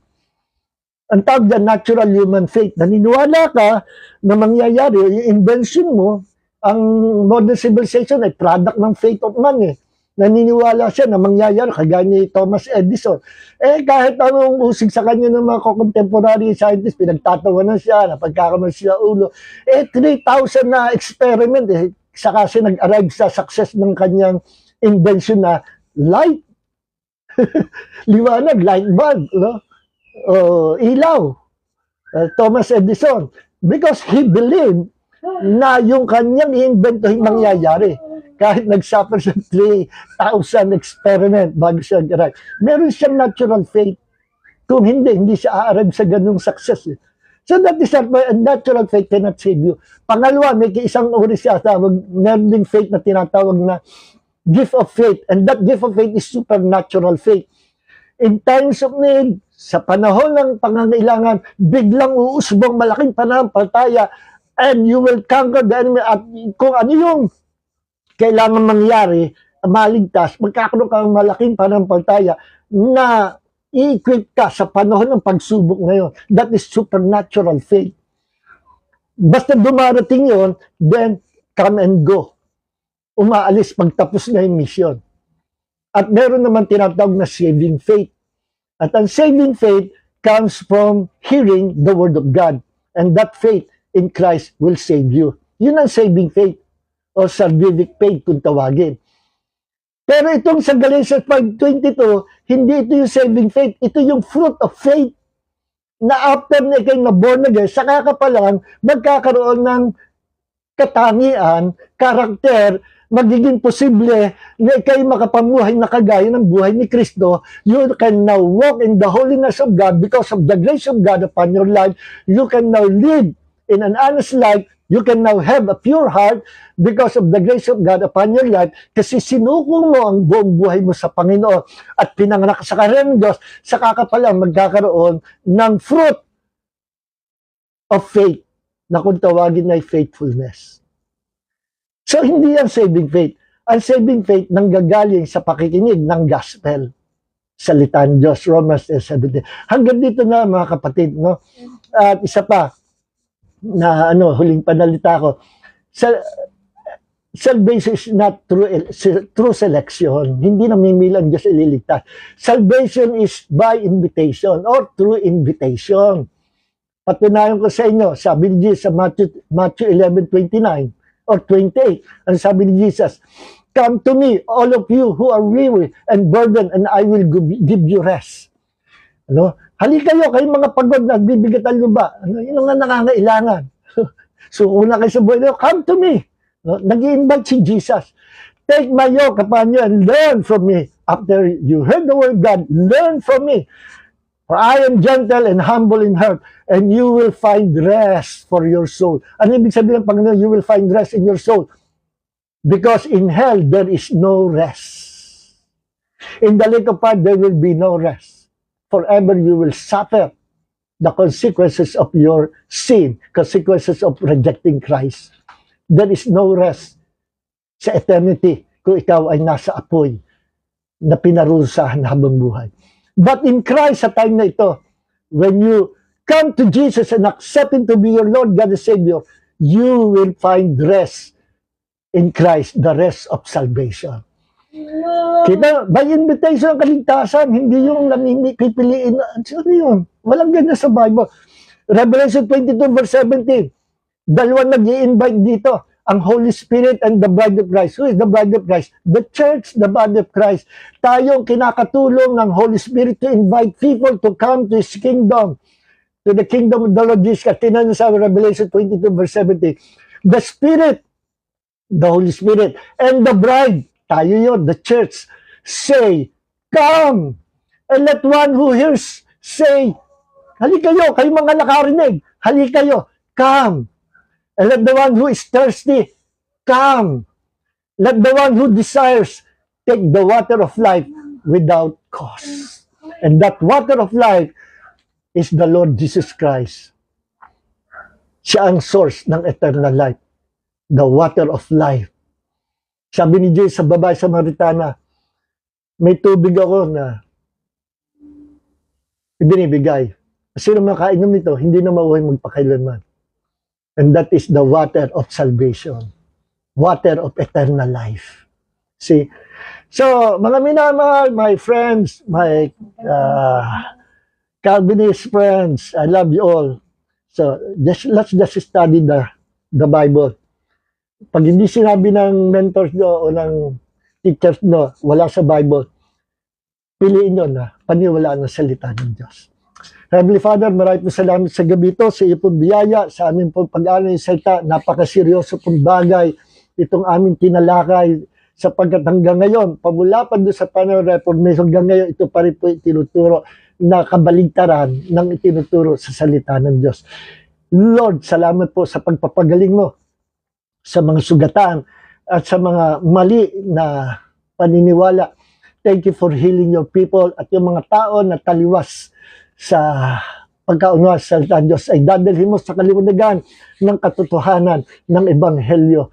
Ang tawag dyan, natural human faith. Naniniwala ka na mangyayari, yung invention mo, ang modern civilization ay product ng faith of man eh. Naniniwala siya na mangyayari, kagaya ni Thomas Edison. Eh, kahit anong usig sa kanya ng mga contemporary scientists, pinagtatawanan siya, napagkakaman siya ulo. Eh, 3,000 na experiment, eh, saka siya nag-arrive sa success ng kanyang invention na light. Liwanag, light bulb, no? Ilaw. Thomas Edison. Because he believed na yung kanyang i-invento mangyayari. Kahit nag-suffer siya 3,000 experiment bago siya nag-arrive. Meron siyang natural faith. Kung hindi siya a-arrive sa ganung success. Eh. So that is a natural faith cannot save you. Pangalawa, may isang uri siya tawag, meron ding faith na tinatawag na gift of faith. And that gift of faith is supernatural faith. In times of need, sa panahon ng pangangailangan, biglang uusbong malaking pananampalataya and you will conquer the enemy. At kung ano yung kailangan mangyari, maligtas, magkakaroon ka ng malaking pananampalataya na i-equip ka sa panahon ng pagsubok ngayon. That is supernatural faith. Basta dumarating yon, then come and go. Umaalis pagtapos na yung mission. At meron naman tinatawag na saving faith. At ang saving faith comes from hearing the word of God. And that faith in Christ will save you. Yun ang saving faith. O salvific faith kung tawagin. Pero itong sa Galatians 5:22, hindi ito yung saving faith. Ito yung fruit of faith. Na after na ikaw na born again, saka ka pa lang magkakaroon ng katangian, karakter, magiging posible na ikaw makapamuhay na kagaya ng buhay ni Kristo. You can now walk in the holiness of God because of the grace of God upon your life. You can now live in an honest life. You can now have a pure heart because of the grace of God upon your life kasi sinukong mo ang buong buhay mo sa Panginoon at pinanganak sa karyan ng Diyos, saka ka pala magkakaroon ng fruit of faith na kung tawagin ay faithfulness. So, hindi yan saving faith. Ang saving faith nanggagaling sa pakikinig ng gospel. Salita ng Diyos, Romans 17. Hanggang dito na mga kapatid, no? At isa pa, na huling panalita ko, salvation is not through selection. Hindi namimilan Diyos ililigtas. Salvation is by invitation or through invitation. Patunayan ko sa inyo, sabi ni Jesus sa Matthew 11:29 or 28, ang sabi ni Jesus, "Come to me, all of you who are weary and burdened, and I will give you rest." Halika kayo mga pagod na bibigat ang luba. Yun ang nangangailangan. So, una kayo sa buhay, come to me. No? Nag-i-invite si Jesus. Take my yoke upon you and learn from me. After you heard the word of God, learn from me. For I am gentle and humble in heart, and you will find rest for your soul. Ano ibig sabihin ng Panginoon? You will find rest in your soul. Because in hell, there is no rest. In the lake of fire, there will be no rest. Forever you will suffer the consequences of your sin, consequences of rejecting Christ. There is no rest sa eternity kung ikaw ay nasa apoy na pinarusahan habang buhay. But in Christ, sa time na ito, when you come to Jesus and accept Him to be your Lord, God, and Savior, you will find rest in Christ, the rest of salvation. Kita, by invitation ang kaligtasan, hindi yung pipiliin. Ano yun? Walang ganyan sa Bible. Revelation 22 verse 17, dalawa nag-i-invite dito, ang Holy Spirit and the Bride of Christ. Who is the Bride of Christ? The church, the body of Christ. Tayong kinakatulong ng Holy Spirit to invite people to come to His kingdom, to the kingdom of the Lord Jesus. Tinan sa Revelation 22 verse 17. The Spirit, the Holy Spirit, and the bride, tayo yun, the church, say, come. And let one who hears say, hali kayo, kayo mga nakarinig, hali kayo, come. And let the one who is thirsty, come. Let the one who desires take the water of life without cost. And that water of life is the Lord Jesus Christ. Siya ang source ng eternal life. The water of life. Sabi ni Jesus sa babae Samaritana, may tubig ako na ibinibigay. Sino makainom nito, hindi na mauwi magpakailanman. And that is the water of salvation. Water of eternal life. See? So, mga minamahal, my friends, my Calvinist friends, I love you all. So, let's just study the Bible. Pag hindi sinabi ng mentors nyo o ng teachers nyo, wala sa Bible, piliin nyo na paniwalaan ng salita ng Diyos. Heavenly Father, maraming po salamat sa gabi ito, sa iyo pong biyaya, sa aming pong pag-aaral ng salita, napakaseryoso pong bagay, itong aming tinalakay, sapagkat hanggang ngayon, pamula pa doon sa panahon ng Reformation, hanggang ngayon, ito pa rin po itinuturo na kabaligtaran ng itinuturo sa salita ng Diyos. Lord, salamat po sa pagpapagaling mo sa mga sugatan at sa mga mali na paniniwala. Thank you for healing your people at yung mga tao na taliwas sa pagkaunwa sa salita ng Diyos ay dadalhin mo sa kaliwanagan ng katotohanan ng Ebanghelyo.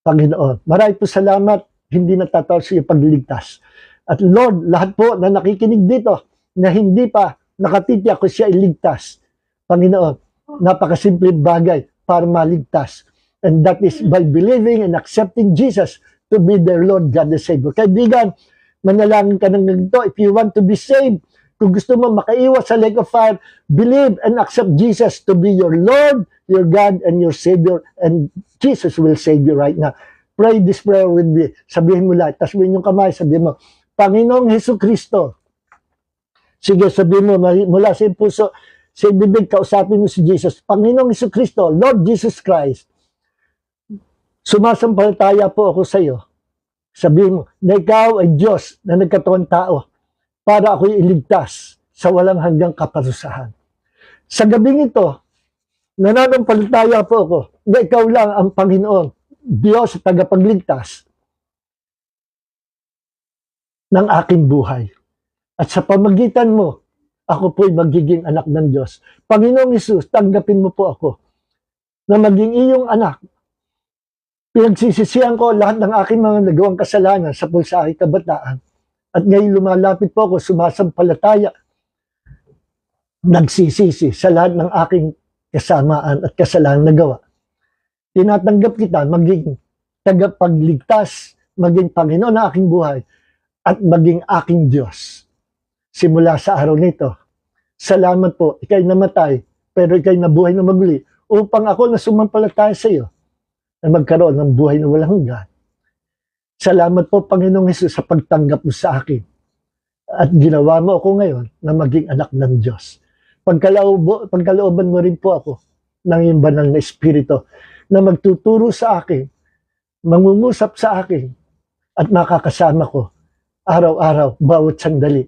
Panginoon, maraming po salamat, hindi natatawag sa iyo pagliligtas. At Lord, lahat po na nakikinig dito na hindi pa nakatitiyak ko siya iligtas. Panginoon, napakasimpleng bagay para maligtas. And that is by believing and accepting Jesus to be their Lord, God, the Savior. Kaibigan, manalangin ka ng ganito. If you want to be saved, kung gusto mo makaiwas sa lake of fire, believe and accept Jesus to be your Lord, your God, and your Savior. And Jesus will save you right now. Pray this prayer with me. Sabihin mo lahat. Tasbihin yung kamay. Sabihin mo, Panginoong Hesus Kristo. Sige, sabihin mo mula sa puso, sa bibig, kausapin mo si Jesus. Panginoong Hesus Kristo, Lord Jesus Christ, sumasampalataya po ako sa iyo. Sabihin mo, na ikaw ay Diyos na nagkatawang tao para ako'y iligtas sa walang hanggang kaparusahan. Sa gabing ito, nananampalataya po ako na ikaw lang ang Panginoon, Diyos at tagapagligtas ng aking buhay. At sa pamagitan mo, ako po'y magiging anak ng Diyos. Panginoong Hesus, tanggapin mo po ako na maging iyong anak. Pinagsisisihan ko lahat ng aking mga nagawang kasalanan sa sa aking kabataan. At ngayon lumalapit po ako, sumasampalataya, nagsisisi sa lahat ng aking kasamaan at kasalanan na gawa. Tinatanggap kita maging tagapagligtas, maging Panginoon na aking buhay, at maging aking Diyos. Simula sa araw nito, salamat po, ikay namatay, pero ikay nabuhay na maguli, upang ako na sumampalataya sa iyo, na magkaroon ng buhay na walang hanggan. Salamat po, Panginoong Hesus, sa pagtanggap mo sa akin. At ginawa mo ako ngayon na maging anak ng Diyos. Pagkalooban mo rin po ako ng iyong banal na Espiritu na magtuturo sa akin mangungusap sa akin at makakasama ko araw-araw, bawat sandali.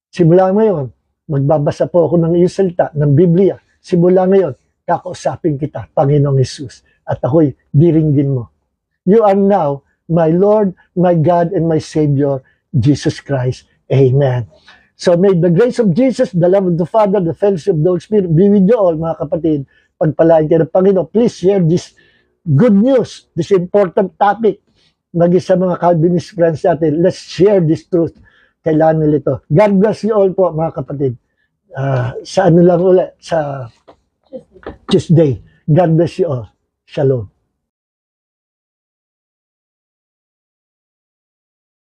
Simula ngayon, magbabasa po ako ng iyong salita, ng Biblia. Simula ngayon, kakausapin kita, Panginoong Hesus, at ako'y diringgin mo. You are now my Lord, my God, and my Savior, Jesus Christ. Amen. So may the grace of Jesus, the love of the Father, the fellowship of the Holy Spirit be with you all, mga kapatid. Pagpalain kayo ng Panginoon. Please share this good news, this important topic. Maging sa mga Calvinist friends natin, let's share this truth. Kailangan nila ito. God bless you all po, mga kapatid. Sa ano lang ulit, sa Tuesday. God bless you all. Shalom.